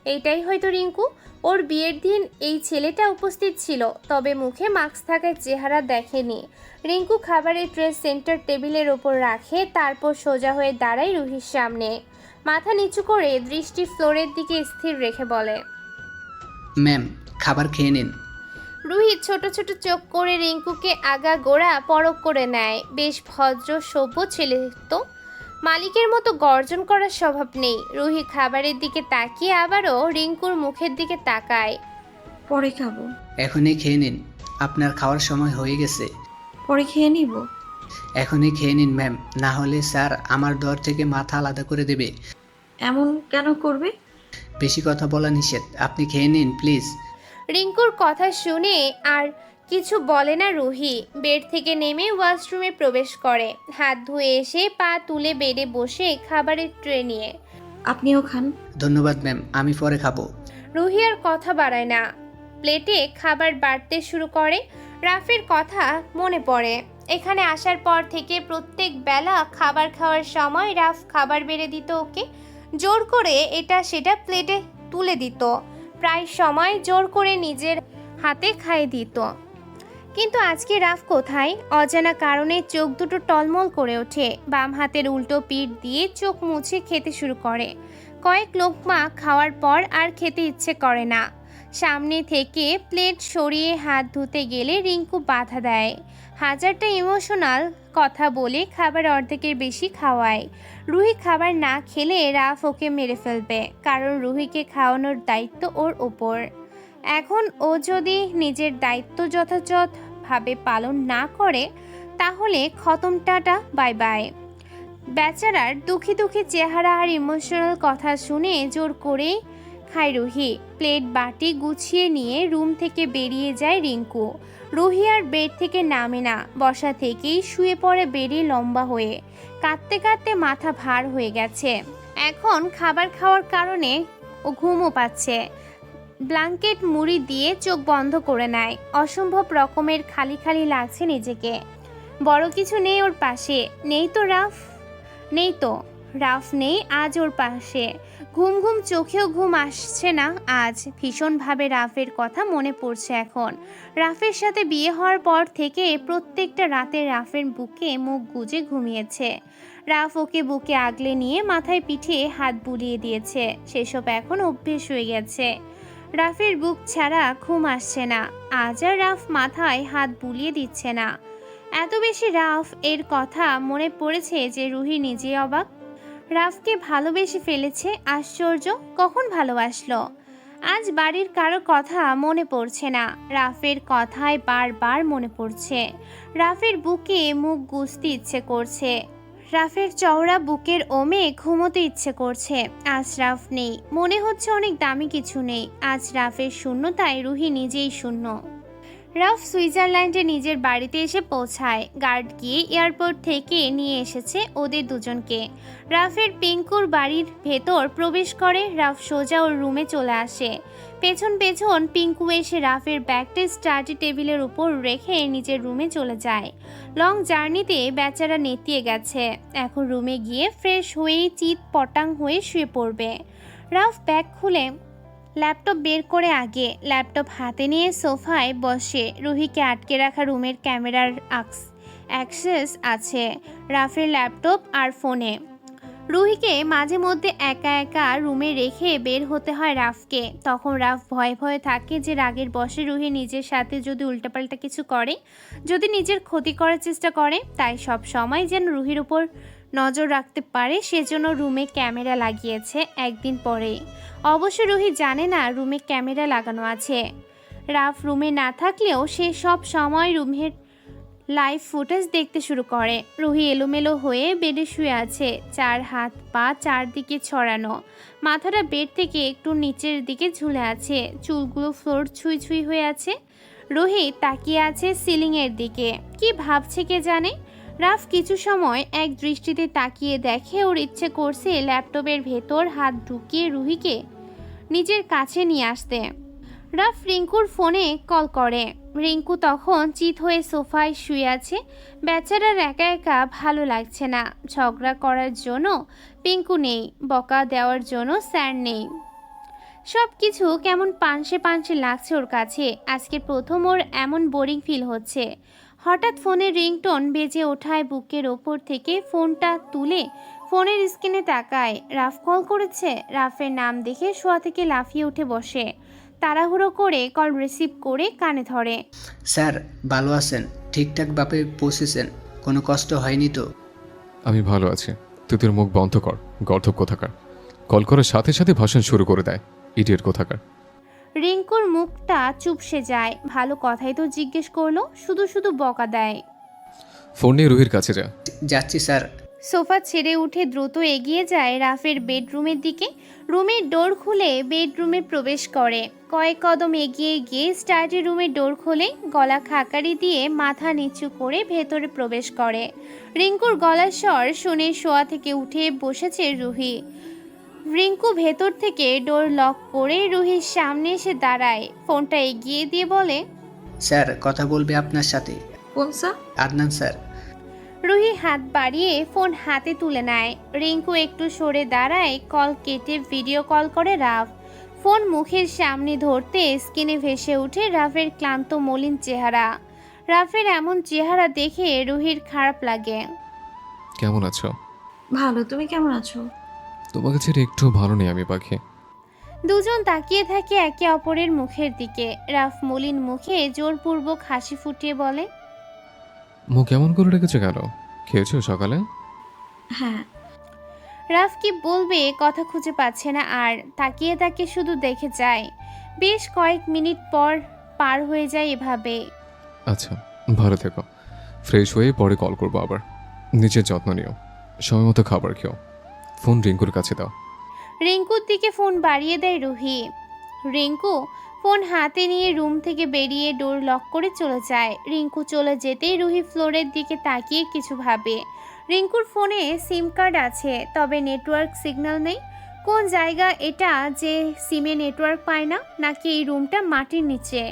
এইটাই হয়তো রিঙ্কু। ওর বিয়ের দিন এই ছেলেটা উপস্থিত ছিল, তবে মুখে মাস্ক থাকায় চেহারা দেখেনি। রিঙ্কু খাবারের ট্রে সেন্টার টেবিলের ওপর রাখে, তারপর সোজা হয়ে দাঁড়ায় রুহির সামনে। মাথা নিচু করে দৃষ্টি ফ্লোরের দিকে স্থির রেখে বলে, ম্যাম, খাবার খেয়ে নিন। রুহি ছোট ছোট চোখ করে রিঙ্কুকে আগা গোড়া পরখ করে নেয়। বেশ ভদ্র সভ্য ছেলে তো, মালিকের মতো গর্জন করার স্বভাব নেই। রুহি খাবারের দিকে তাকিয়ে আবারও রিঙ্কুর মুখের দিকে তাকায়। পরে খাবো। এখনই খেয়ে নিন, আপনার খাওয়ার সময় হয়ে গেছে। পরে খেয়ে নিব। এখনই খেয়ে নিন ম্যাম, না হলে স্যার আমার দর থেকে মাথা আলাদা করে দেবে। এমন কেন করবে? বেশি কথা বলা নিষেধ, আপনি খেয়ে নিন প্লিজ। রিঙ্কুর কথা শুনে আর কিছু বলে না রুহি। বেড থেকে নেমে ওয়াশরুমে প্রবেশ করে। হাত ধুয়ে এসে পা তুলে বেডে বসে খাবারের ট্রে নিয়ে। আপনিও খান। ধন্যবাদ ম্যাম, আমি পরে খাবো। রুহি আর কথা বাড়ায় না, প্লেটে খাবার বাড়তে শুরু করে। রাফের কথা মনে পড়ে। এখানে আসার পর থেকে প্রত্যেক বেলা খাবার খাওয়ার সময় রাফ খাবার বেড়ে দিত ওকে। জোর করে এটা সেটা প্লেটে তুলে দিত। প্রায় সময় জোর করে নিজের হাতে খাইয়ে দিত। কিন্তু আজকে রাফ কোথায়? অজানা কারণে চোখ দুটো টলমল করে ওঠে। বাম হাতের উল্টো পিঠ দিয়ে চোখ মুছে খেতে শুরু করে। কয়েক লোকমা খাওয়ার পর আর খেতে ইচ্ছে করে না। সামনে থেকে প্লেট সরিয়ে হাত ধুতে গেলে রিঙ্কু বাধা দেয়। হাজারটা ইমোশনাল কথা বলে খাবার অর্ধেকের বেশি খাওয়ায়। রুহি খাবার না খেলে রাফ ওকে মেরে ফেলবে, কারণ রুহিকে খাওয়ানোর দায়িত্ব ওর ওপর। এখন ও যদি নিজের দায়িত্ব যথাযথভাবে পালন না করে তাহলে খতম, টাটা বাই বাই। বেচারার দুঃখী দুঃখী চেহারা আর ইমোশনাল কথা শুনে জোর করে খায় রুহি। প্লেট বাটি গুছিয়ে নিয়ে রুম থেকে বেরিয়ে যায় রিঙ্কু। রুহি আর বেড থেকে নামে না, বসা থেকেই শুয়ে পড়ে বেডে লম্বা হয়ে। কাঁদতে কাঁদতে মাথা ভার হয়ে গেছে। এখন খাবার খাওয়ার কারণে ও ঘুমও পাচ্ছে। ব্ল্যাঙ্কেট মুড়ি দিয়ে চোখ বন্ধ করে নেয়। অসম্ভব রকমের খালি খালি লাগছে নিজেকে। বড় কিছু নেই ওর পাশে। নেই তো রাফ নেই আজ ওর পাশে। ঘুম ঘুম চোখেও ঘুম আসছে না আজ। ভীষণভাবে রাফের কথা মনে পড়ছে এখন। রাফের সাথে বিয়ে হওয়ার পর থেকে প্রত্যেকটা রাতে রাফের বুকে মুখ গুজে ঘুমিয়েছে। রাফ ওকে বুকে আগলে নিয়ে মাথায় পিঠে হাত বুলিয়ে দিয়েছে। সেসব এখন অভ্যেস হয়ে গেছে। রাফের বুক ছাড়া ঘুম আসছে না আজ। আর রাফ মাথায় হাত বুলিয়ে দিচ্ছে না। এত বেশি রাফ এর কথা মনে পড়েছে যে রুহি নিজে অবাক। রাফকে ভালোবেসে ফেলেছে। আশ্চর্য, কখন ভালোবাসলো? আজ বাড়ির কারো কথা মনে পড়ছে না। রাফের কথায় বারবার মনে পড়ছে। রাফের বুকে মুখ গুজতে ইচ্ছে করছে। রাফের চওড়া বুকের ওমে ঘুমোতে ইচ্ছে করছে। আজ রাফ নেই। মনে হচ্ছে অনেক দামি কিছু নেই। আজ রাফের শূন্যতায় রুহি নিজেই শূন্য। রাফ সুইজারল্যান্ডে নিজের বাড়িতে এসে পৌঁছায়। গার্ড গিয়ে এয়ারপোর্ট থেকে নিয়ে এসেছে ওদের দুজনকে। রাফের পিঙ্কুর বাড়ির ভেতর প্রবেশ করে। রাফ সোজা ওর রুমে চলে আসে। পেছন পেছন পিঙ্কু এসে রাফের ব্যাগটা স্টাডি টেবিলের উপর রেখে নিজের রুমে চলে যায়। লং জার্নিতে বেচারা নেতিয়ে গেছে। এখন রুমে গিয়ে ফ্রেশ হয়েই চিত পটাং হয়ে শুয়ে পড়বে। রাফ ব্যাগ খুলে ল্যাপটপ বের করে আগে ল্যাপটপ হাতে নিয়ে সোফায় বসে। রুহিকে আটকে রাখা রুমের ক্যামেরার অ্যাক্সেস আছে রাফের ল্যাপটপ আর ফোনে। রুহিকে মাঝে মধ্যে একা একা রুমে রেখে বের হতে হয় রাফকে। তখন রাফ ভয়ে ভয়ে থাকে যে রাগের বশে রুহি নিজের সাথে যদি উল্টাপাল্টা কিছু করে, যদি নিজের ক্ষতি করার চেষ্টা করে। তাই সব সময় যেন রুহির উপর নজর রাখতে পারে সেজন্য রুমে ক্যামেরা লাগিয়েছে একদিন পরে। অবশ্য রুহি জানে না রুমে ক্যামেরা লাগানো আছে। রাফ রুমে না থাকলেও সে সব সময় রুমের লাইভ ফুটেজ দেখতে শুরু করে। রুহি এলোমেলো হয়ে বেডে শুয়ে আছে। চার হাত পা চারদিকে ছড়ানো। মাথাটা বেড থেকে একটু নিচের দিকে ঝুলে আছে। চুলগুলো ফ্লোর ছুঁই ছুঁই হয়ে আছে। রুহি তাকিয়ে আছে সিলিংয়ের দিকে। কি ভাবছে কে জানে। রাফ কিছু সময় এক দৃষ্টিতে তাকিয়ে দেখে ওর ইচ্ছে করছে ল্যাপটপের ভেতর হাত ঢুকিয়ে রুহিকে নিজের কাছে নিয়ে আসতে। রাফ রিঙ্কুর ফোনে কল করে। রিঙ্কু তখন চিত হয়ে সোফায় শুয়ে আছে। বেচারার একা একা ভালো লাগছে না। ঝগড়া করার জন্য পিঙ্কু নেই, বকা দেওয়ার জন্য স্যার নেই। সব কিছু কেমন পানসে পানসে লাগছে ওর কাছে। আজকে প্রথম ওর এমন বোরিং ফিল হচ্ছে। হঠাৎ ফোনের রিংটোন বেজে ওঠায় বুকের ওপর থেকে ফোনটা তুলে ফোনের স্ক্রিনে তাকায়। রাফ কল করেছে। রাফের নাম দেখে শোয়া থেকে লাফিয়ে উঠে বসে। তাড়াহুড়ো করে কল রিসিভ করে কানে ধরে। স্যার ভালো আছেন? ঠিকঠাকভাবে পৌঁছেছেন? কোনো কষ্ট হয়নি তো? আমি ভালো আছি। তুই তোর মুখ বন্ধ কর, গর্ধব কোথাকার। কল করার সাথে সাথে ভাষণ শুরু করে দেয়, ইডিয়েট কোথাকার। রিঙ্কুর মুখটা চুপসে যায়। ভালো কথাই তো জিজ্ঞেস করলো, শুধু শুধু বকা দেয়। ফোন নিয়ে রুহির কাছে যা। যাচ্ছি স্যার। সোফা ছেড়ে উঠে দ্রুত এগিয়ে যায় রাফের বেডরুমের দিকে। রুমের ডোর খুলে বেডরুমে প্রবেশ করে। কয়েক কদম এগিয়ে গিয়ে স্টাডি রুমের ডোর খোলে। গলা খাকারি দিয়ে মাথা নিচু করে ভেতরে প্রবেশ করে। রিঙ্কুর গলার স্বর শুনে শোয়া থেকে উঠে বসেছে রুহি। রিঙ্কু ভেতর থেকে ডোর লক করে রুহির সামনে এসে দাঁড়ায়। ফোনটা এগিয়ে দিয়ে বলে, স্যার কথা বলবে আপনার সাথে। কোন স্যার? আদনান স্যার। রুহি হাত বাড়িয়ে ফোন হাতে তুলে নেয়। রিঙ্কু একটু সরে দাঁড়ায়। কল কেটে ভিডিও কল করে রাফ। ফোন মুখের সামনে ধরতে স্ক্রিনে ভেসে ওঠে রাফের ক্লান্ত মলিন চেহারা। রাফের এমন চেহারা দেখে রুহির খারাপ লাগে। কেমন আছো? ভালো, তুমি কেমন আছো? তোমাকে ছেড়ে একটু ভালো নেই আমি পাখি। দুজন তাকিয়ে থাকে একে অপরের মুখের দিকে। রাফ মলিন মুখে জোরপূর্বক হাসি ফুটিয়ে বলে, মুখ কেমন করে রেখেছো কেন? খেয়েছো সকালে? হ্যাঁ। রাফ কি বলবে কথা খুঁজে পাচ্ছে না আর। তাকিয়ে তাকে শুধু দেখে যায়। বেশ কয়েক মিনিট পর পার হয়ে যায় এভাবে। আচ্ছা, ভালো থেকো। ফ্রেশ হয়ে পরে কল করবো আবার। নিজের যত্ন নিও, সময় মতো খাবার খেও। ফোন রিঙ্কুর কাছে দাও। রিঙ্কুর দিকে ফোন বাড়িয়ে দেয় রুহি। রিঙ্কু ফোন হাতে নিয়ে রুম থেকে বেরিয়ে ডোর লক করে চলে যায়। রিঙ্কু চলে যেতেই রুহি ফ্লোরের দিকে তাকিয়ে কিছু ভাবে। রিঙ্কুর ফোনে সিম কার্ড আছে, তবে নেটওয়ার্ক সিগন্যাল নেই। কোন জায়গা এটা যে সিমে নেটওয়ার্ক পায় না, নাকি এই রুমটা মাটির নিচে?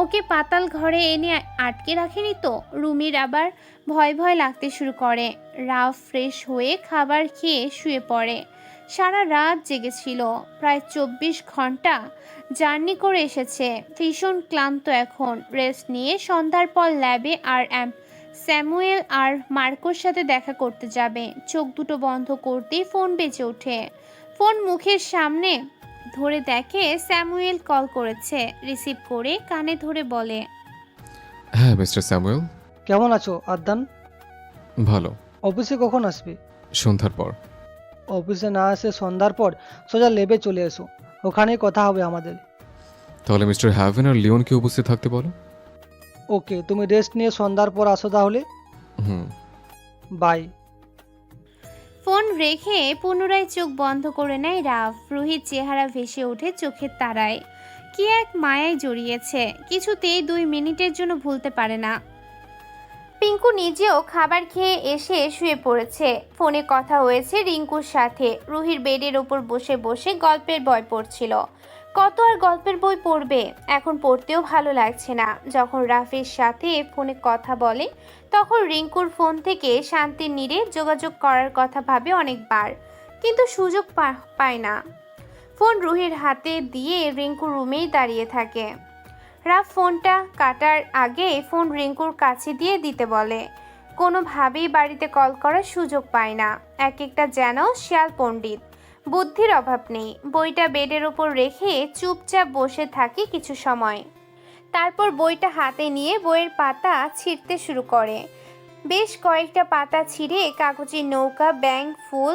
ওকে পাতাল ঘরে এনে আটকে রাখেনি তো? রুমির আবার ভয় ভয় লাগতে শুরু করে। রাফ ফ্রেশ হয়ে খাবার খেয়ে শুয়ে পড়ে। সারা রাত জেগেছিল, প্রায় 24 ঘন্টা জার্নি করে এসেছে। ভীষণ ক্লান্ত এখন। রেস্ট নিয়ে সন্ধ্যার পর ল্যাবে আর স্যামুয়েল আর মার্কোর সাথে দেখা করতে যাবে। চোখ দুটো বন্ধ করতেই ফোন বেজে ওঠে। ফোন মুখের সামনে ধরে দেখে স্যামুয়েল কল করেছে। রিসিভ করে কানে ধরে বলে, হ্যাঁ মিস্টার স্যামুয়েল। কেমন আছো আদ্যান? ভালো। অফিসে কখন আসবে? সন্ধ্যার পর। অফিসে না এসে সন্ধ্যার পর সোজা লেবে চলে এসো, ওখানেই কথা হবে আমাদের। তাহলে মিস্টার হ্যাভেন আর লিওনকে উপস্থিত থাকতে বলো। ওকে, তুমি রেস্ট নিয়ে সন্ধ্যার পর আসো তাহলে। হুম। বাই। ফোন রেখে পুনরায় চোখ বন্ধ করে নেয় রাফ। রুহির চেহারা ভেসে ওঠে চোখের তারায়। কি এক মায়ায় জড়িয়েছে, কিছুতেই 2 মিনিটের জন্য ভুলতে পারে না। পিঙ্কু নিজেও খাবার খেয়ে এসে শুয়ে পড়েছে। ফোনে কথা হয়েছে রিঙ্কুর সাথে। রুহির বেডের ওপর বসে বসে গল্পের বই পড়ছিল। কত আর গল্পের বই পড়বে, এখন পড়তেও ভালো লাগছে না। যখন রাফের সাথে ফোনে কথা বলে তখন রিঙ্কুর ফোন থেকে শান্তির নীড়ে যোগাযোগ করার কথা ভাবে অনেকবার, কিন্তু সুযোগ পায় না। ফোন রুহির হাতে দিয়ে রিঙ্কু রুমেই দাঁড়িয়ে থাকে। রাফ ফোনটা কাটার আগে ফোন রিঙ্কুর কাছে দিয়ে দিতে বলে। কোনোভাবেই বাড়িতে কল করার সুযোগ পায় না। এক একটা যেন শিয়াল পণ্ডিত, বুদ্ধির অভাব নেই। বইটা বেডের ওপর রেখে চুপচাপ বসে থাকে কিছু সময়। তারপর বইটা হাতে নিয়ে বইয়ের পাতা ছিঁড়তে শুরু করে। বেশ কয়েকটা পাতা ছিঁড়ে কাগজের নৌকা, ব্যাঙ, ফুল,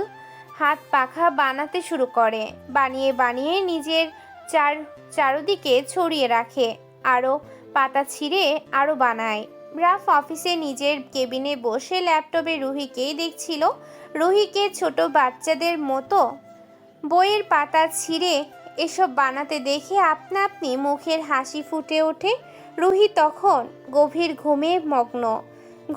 হাত পাখা বানাতে শুরু করে। বানিয়ে বানিয়ে নিজের চারদিকে ছড়িয়ে রাখে। আরও পাতা ছিঁড়ে আরও বানায়। রাফ অফিসে নিজের কেবিনে বসে ল্যাপটপে রুহিকেই দেখছিল। রুহিকে ছোট বাচ্চাদের মতো বইয়ের পাতা ছিঁড়ে এসব বানাতে দেখে আপনা আপনি মুখের হাসি ফুটে ওঠে। রুহি তখন গভীর ঘুমে মগ্ন।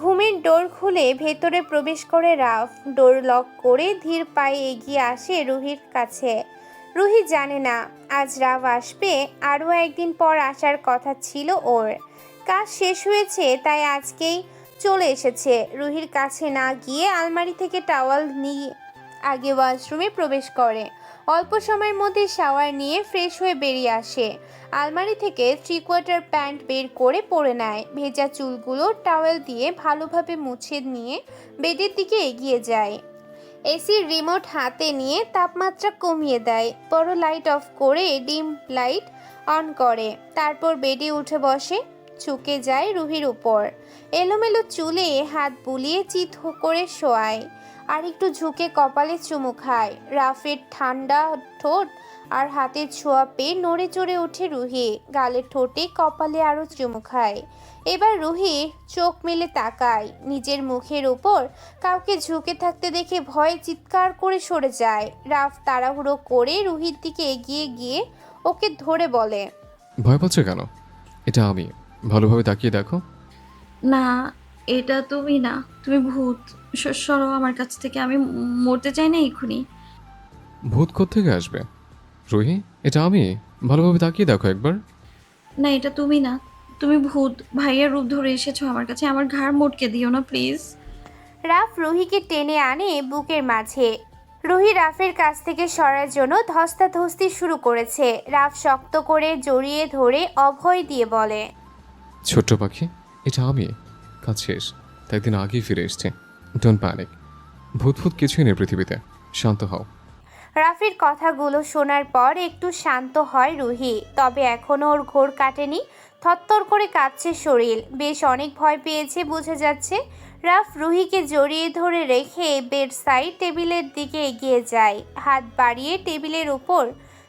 ঘুমের ডোর খুলে ভেতরে প্রবেশ করে রাফ। ডোর লক করে ধীর পায়ে এগিয়ে আসে রুহির কাছে। রুহি জানে না আজ রাফ আসবে। আরও একদিন পর আসার কথা ছিল ওর। কাজ শেষ হয়েছে, তাই আজকেই চলে এসেছে। রুহির কাছে না গিয়ে আলমারি থেকে টাওয়াল নিয়ে আগে ওয়াশরুমে প্রবেশ করে। অল্প সময়ের মধ্যে শাওয়ার নিয়ে ফ্রেশ হয়ে বেরিয়ে আসে। আলমারি থেকে 3/4 প্যান্ট বের করে পরে নেয়। ভেজা চুলগুলো টাওয়েল দিয়ে ভালোভাবে মুছে নিয়ে বেডের দিকে এগিয়ে যায়। এসির রিমোট হাতে নিয়ে তাপমাত্রা কমিয়ে দেয়। বড় লাইট অফ করে ডিম লাইট অন করে। তারপর বেডে উঠে বসে। ঝুঁকে যায় রুহির উপর। এলোমেলো চুলে হাত বুলিয়ে চিৎ করে শোয়ায়। আর একটু ঝুঁকে কপালে চুমু খায়। রাফের ঠান্ডা ঠোঁট আর হাতের ছোঁয়া পেয়ে নড়ে চড়ে ওঠে রুহি। গালের ঠোঁটে কপালে আরও চুমু খায়। এবার রুহি চোখ মেলে তাকায়। নিজের মুখের ওপর কাউকে ঝুঁকে থাকতে দেখে ভয়ে চিৎকার করে সরে যায়। রাফ তাড়াহুড়ো করে রুহির দিকে এগিয়ে গিয়ে ওকে ধরে বলে, ভয় পাচ্ছ কেন? এটা আমি। ভালোভাবে তাকিয়ে দেখো। না, এটা তুমি না, তুমি ভূত। সরো আমার কাছ থেকে, আমি মরতে চাই না এক্ষুনি। ভূত কোত্থেকে আসবে? রুহি, এটা আমি। ভালোভাবে তাকিয়ে দেখো একবার। না, এটা তুমি না, তুমি ভূত। ভাইয়ের রূপ ধরে এসেছো আমার কাছে। আমার ঘাড় মোটকে দিও না প্লিজ। রাফ রুহিকে টেনে আনে বুকের মাঝে। রুহি রাফের কাছ থেকে সরার জন্য ধস্তাধস্তি শুরু করেছে। রাফ শক্ত করে জড়িয়ে ধরে অভয় দিয়ে বলে, ছোট্ট পাখি, এটা আমি। কাজ শেষ, তাই একদিন আগেই ফিরে এসছে। Don't panic. ভূত ভূত কিছুই নেই পৃথিবীতে। শান্ত হও। রাফির কথাগুলো শোনার পর একটু শান্ত হয় রুহি। তবে এখনও ওর ঘোর কাটেনি। থরথর করে কাঁপছে শরীর। বেশ অনেক ভয় পেয়েছে বোঝা যাচ্ছে। রাফ রুহিকে জড়িয়ে ধরে রেখে বেড সাইড টেবিলের দিকে এগিয়ে যায়। হাত বাড়িয়ে টেবিলের উপর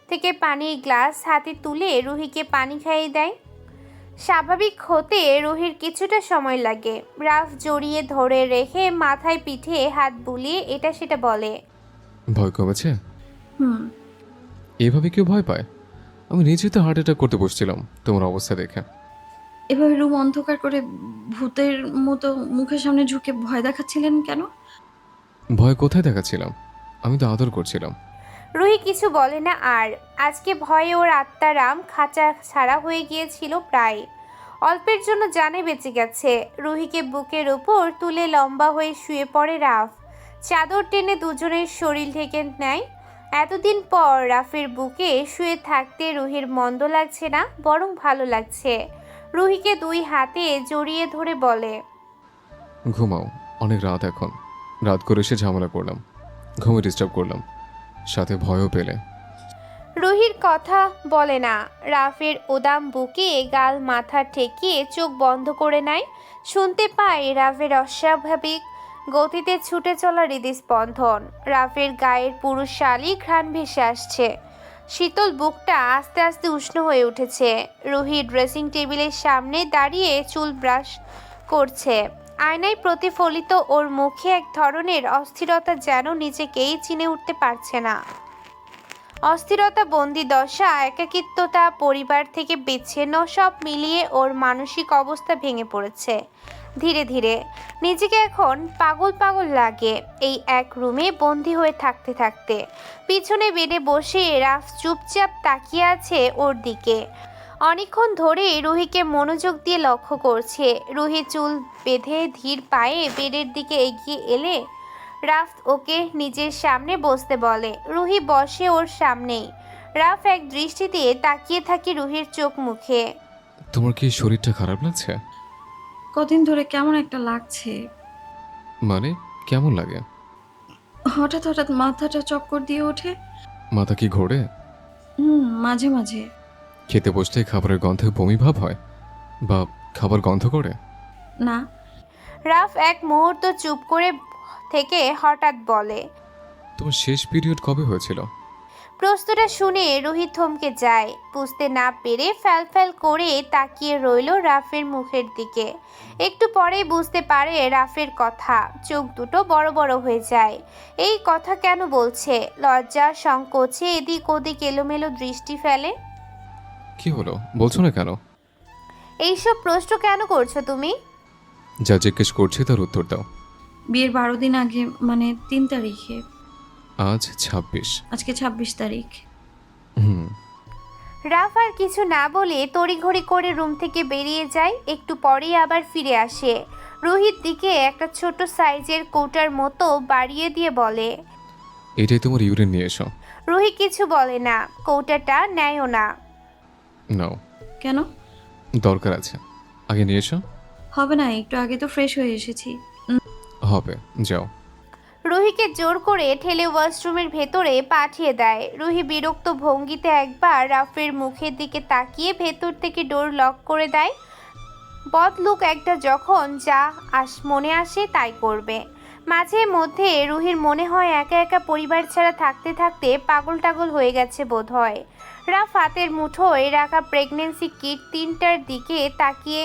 থেকে পানির গ্লাস হাতে তুলে রুহিকে পানি খাইয়ে দেয়। স্বাভাবিক হতে রুহির কিছুটা সময় লাগে। রাফ জড়িয়ে ধরে রেখে মাথায় পিঠে হাত বুলিয়ে এটা সেটা বলে, ভয় কমেছে? হুম। এভাবে কেউ ভয় পায়? আমি নিজে তো হার্ট অ্যাটাক করতে বসছিলাম তোমার অবস্থা দেখে। এভাবে রুম অন্ধকার করে ভূতের মতো মুখের সামনে ঝুঁকে ভয় দেখাচ্ছিলেন কেন? ভয় কোথায় দেখাচ্ছিলাম? আমি তো আদর করছিলাম। রুহি কিছু বলে না আর। আজকে ভয়ে ওর আত্মারাম খাঁচা ছাড়া হয়ে গিয়েছিল প্রায়। অল্পের জন্য জানে বেঁচে গেছে। রুহিকে বুকের উপর তুলে লম্বা হয়ে শুয়ে পড়ে রাফ। চাদর টেনে দুজনের শরীর ঢেকে নেয়। এতদিন পর রাফের বুকে শুয়ে থাকতে রুহির মন্দ লাগছে না, বরং ভালো লাগছে। রুহিকে দুই হাতে জড়িয়ে ধরে বলে, ঘুমাও, অনেক রাত এখন। রাত করে এসে ঝামেলা করলাম, ঘুমে ডিস্টার্ব করলাম, সাথে ভয়ও পেলে। রুহির কথা বলে না। রাফের ওদাম বুকে গাল মাথা ঠেকিয়ে চোখ বন্ধ করে নেয়। শুনতে পায় রাফের অস্বাভাবিক গতিতে ছুটে চলা হৃদস্পন্দন। রাফের গায়ের পুরুষালী ঘ্রাণ ভেসে আসছে। শীতল বুকটা আস্তে আস্তে উষ্ণ হয়ে উঠেছে। রুহি ড্রেসিং টেবিলের সামনে দাঁড়িয়ে চুল ব্রাশ করছে। আয়নায় প্রতিফলিত ওর মুখে এক ধরনের অস্থিরতা, যেন নিজেকেই চিনে উঠতে পারছে না। অস্থিরতা, বন্দি দশা, একাকিত্বতা, পরিবার থেকে বিচ্ছিন্ন, সব মিলিয়ে ওর মানসিক অবস্থা ভেঙে পড়েছে। ধীরে ধীরে নিজেকে এখন পাগল পাগল লাগে এই এক রুমে বন্দি হয়ে থাকতে থাকতে। পিছনে বেডে বসে রাফ চুপচাপ তাকিয়ে আছে ওর দিকে। অনেকক্ষণ ধরে রুহিকে মনোযোগ দিয়ে লক্ষ্য করছে। রুহি চুল বেঁধে ধীর পায়ে বেডের দিকে এগিয়ে এলে রাফ ওকে নিজের সামনে বসতে বলে। রুহি বসে ওর সামনেই। রাফ এক দৃষ্টিতে তাকিয়ে থাকে রুহির চোখ মুখে। তোমার কি শরীরটা খারাপ লাগছে? কদিন ধরে কেমন একটা লাগছে। মানে কেমন লাগে? হঠাৎ হঠাৎ মাথাটা চক্কর দিয়ে ওঠে। মাথা কি ঘোরে? মাঝে মাঝে। খেতে বসলে খাবারের গন্ধে বমি ভাব হয়, বা খাবার গন্ধ করে? না। রাফ এক মুহূর্ত চুপ করে থেকে হঠাৎ বলে, তোমার শেষ পিরিয়ড কবে হয়েছিল? প্রশ্নটা শুনে রুহি থমকে যায়। বুঝতে না পেরে ফ্যাল করে তাকিয়ে রইল রাফের মুখের দিকে। একটু পরেই বুঝতে পারে রাফের কথা। চোখ দুটো বড় বড় হয়ে যায়। এই কথা কেন বলছে? লজ্জা সংকোচে এদিক ওদিক এলোমেলো দৃষ্টি ফেলে। কি হলো, বলছো না কেন? এইসব প্রশ্ন কেন করছো তুমি? যা জিজ্ঞেস করছি তার উত্তর দাও। বিয়ের 12 দিন আগে, মানে 3 তারিখে। আজ 26। আজকে 26 তারিখ। রাফ আর কিছু না বলে তড়িঘড়ি করে রুম থেকে বেরিয়ে যায়। একটু পরেই আবার ফিরে আসে। রুহির দিকে একটা ছোট সাইজের কৌটার মতো বাড়িয়ে দিয়ে বলে, এটাই তোমার ইউরিন, নিয়ে এসো। রুহি কিছু বলে না। কৌটাটা নেয়ও না। নাও। কেন? দরকার আছে, আগে নিয়ে এসো। হবে না, একটু আগে তো ফ্রেশ হয়ে এসেছি। হবে, যাও। রুহিকে জোর করে ঠেলে ওয়াশরুমের ভেতরে পাঠিয়ে দেয়। রুহি বিরক্ত ভঙ্গিতে একবার রাফের মুখের দিকে তাকিয়ে ভেতর থেকে ডোর লক করে দেয়। বদলুক একটা যখন যা মনে আসে তাই করবে। মাঝে মধ্যে রুহির মনে হয় একা একা পরিবার ছাড়া থাকতে থাকতে পাগল টাগল হয়ে গেছে বোধ হয়। রাফ হাতের মুঠোয় রাখা প্রেগনেন্সি কিট 3টার দিকে তাকিয়ে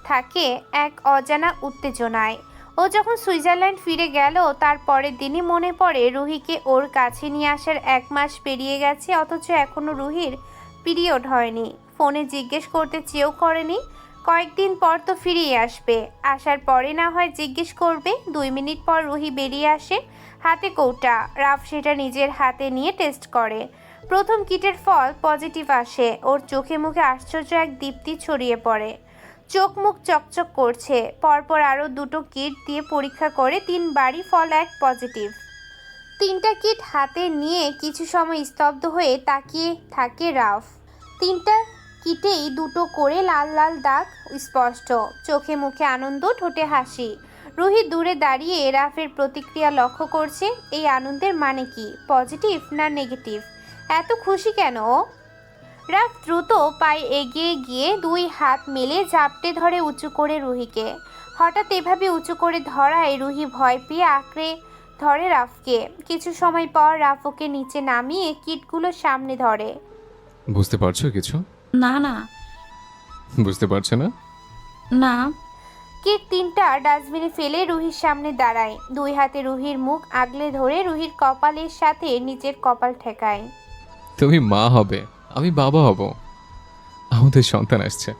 থাকে এক অজানা উত্তেজনায়। ও যখন সুইজারল্যান্ড ফিরে গেল তার পরের দিনই মনে পড়ে রুহিকে ওর কাছে নিয়ে আসার 1 মাস পেরিয়ে গেছে, অথচ এখনও রুহির পিরিয়ড হয়নি। ফোনে জিজ্ঞেস করতে চেয়েও করেনি। কয়েকদিন পর তো ফিরিয়ে আসবে, আসার পরে না হয় জিজ্ঞেস করবে। 2 মিনিট পর রুহি বেরিয়ে আসে, হাতে কৌটা। রাফ সেটা নিজের হাতে নিয়ে টেস্ট করে। প্রথম কিটের ফল পজিটিভ আসে। ওর চোখে মুখে আশ্চর্য এক দীপ্তি ছড়িয়ে পড়ে। চোখ মুখ চকচক করছে। পরপর আরও 2টো কিট দিয়ে পরীক্ষা করে 3বারই ফল 1 পজিটিভ। 3টা কিট হাতে নিয়ে কিছু সময় স্তব্ধ হয়ে তাকিয়ে থাকে রাফ। 3টা কিটেই 2টো করে লাল লাল দাগ স্পষ্ট। চোখে মুখে আনন্দ, ঠোঁটে হাসি। রুহি দূরে দাঁড়িয়ে রাফের প্রতিক্রিয়া লক্ষ্য করছে। এই আনন্দের মানে কি? পজিটিভ না নেগেটিভ? এত খুশি কেন? রাফ দ্রুত পায়ে এগিয়ে গিয়ে 2 হাত মেলে ঝাপটে ধরে উঁচু করে রুহিকে। হঠাৎ এভাবে উঁচু করে ধরায় রুহি ভয় পেয়ে আঁকড়ে ধরে রাফকে। কিছু সময় পর রাফ ওকে নিচে নামিয়ে কিটগুলো সামনে ধরে। বুঝতে পারছো কিছু? না না। বুঝতে পারছো না? না। কিট 3টা ডাস্টবিনে ফেলে রুহির সামনে দাঁড়ায়। 2 হাতে রুহির মুখ আগলে ধরে রুহির কপালের সাথে নিজের কপাল ঠেকায়। তুমি মা হবে, আমি বাবা হব। আমাদের সন্তান আসছে।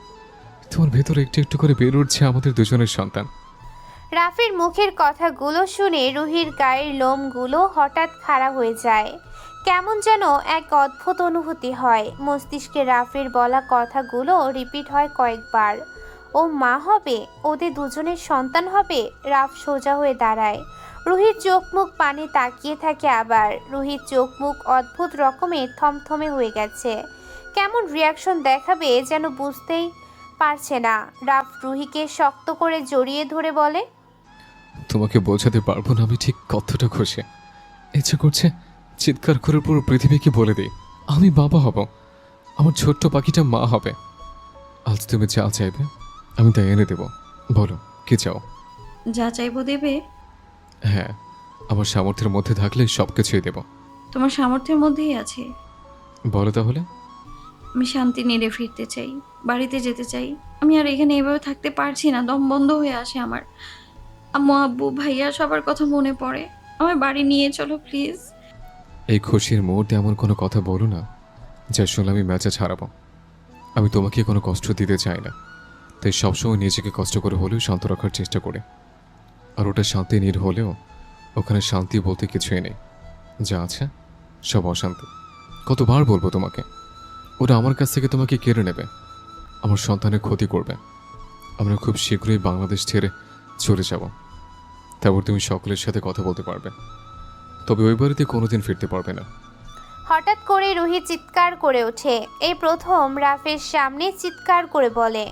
তোমার ভেতর একটু একটু করে বের উঠছে আমাদের দুজনের সন্তান। রাফের মুখের কথাগুলো শুনে রুহির গায়ের লোমগুলো হঠাৎ খাড়া হয়ে যায়। কেমন যেন এক অদ্ভুত অনুভূতি হয়। মস্তিষ্কে রাফের বলা কথাগুলো রিপিট হয় কয়েকবার। ও মা হবে, ওদের দুজনের সন্তান হবে। রাফ সোজা হয়ে দাঁড়ায়। রুহির চোখ মুখ পানে তাকিয়ে থাকে আবার। রুহির চোখ মুখ অদ্ভুত রকমের থমথমে হয়ে গেছে। কেমন রিয়াকশন দেখাবে যেন বুঝতেই পারছে না। রাফ রুহিকে শক্ত করে জড়িয়ে ধরে বলে, তোমাকে বোঝাতে পারবো না আমি ঠিক কতটা খুশি। ইচ্ছে করছে চিৎকার করে পুরো পৃথিবীকে বলে দিই আমি বাবা হব, আমার ছোট্ট পাখিটা মা হবে। আজ তুমি যা চাইবে আমি তাই এনে দেব। বলো কি চাও? যা চাইবো দেবে? হ্যাঁ, আমার সামর্থ্যের মধ্যে থাকলে সব কিছুই দেব। তোমার সামর্থ্যের মধ্যেই আছে। বলো তাহলে। আমি শান্তি নিয়ে ফিরতে চাই, বাড়িতে যেতে চাই। আমি আর এখানে এভাবে থাকতে পারছি না, দম বন্ধ হয়ে আসে আমার। আম্মু আব্বু ভাইয়া সবার কথা মনে পড়ে। আমার বাড়ি নিয়ে চলো প্লিজ। এই খুশির মুহূর্তে এমন কোনো কথা বলো না যা শুনলে আমি মেজাজ হারাবো। আমি তোমাকে কোনো কষ্ট দিতে চাই না, তাই সবসময় নিজেকে কষ্ট করে হলেও শান্ত রাখার চেষ্টা করে। আর ওটা শান্তি নীড় হলেও ওখানে শান্তি বলতে কিছুই নেই। যা আছে সব অশান্তি। কতবার বলবো তোমাকে, ওরা আমার কাছ থেকে তোমাকে কেড়ে নেবে, আমার সন্তানের ক্ষতি করবে। আমরা খুব শীঘ্রই বাংলাদেশ ছেড়ে চলে যাব। তারপর তুমি সকলের সাথে কথা বলতে পারবে, তবে ওই বাড়িতে কোনোদিন ফিরতে পারবে না। হঠাৎ করে রুহি চিৎকার করে ওঠে। এই প্রথম রাফের সামনে চিৎকার করে বলে,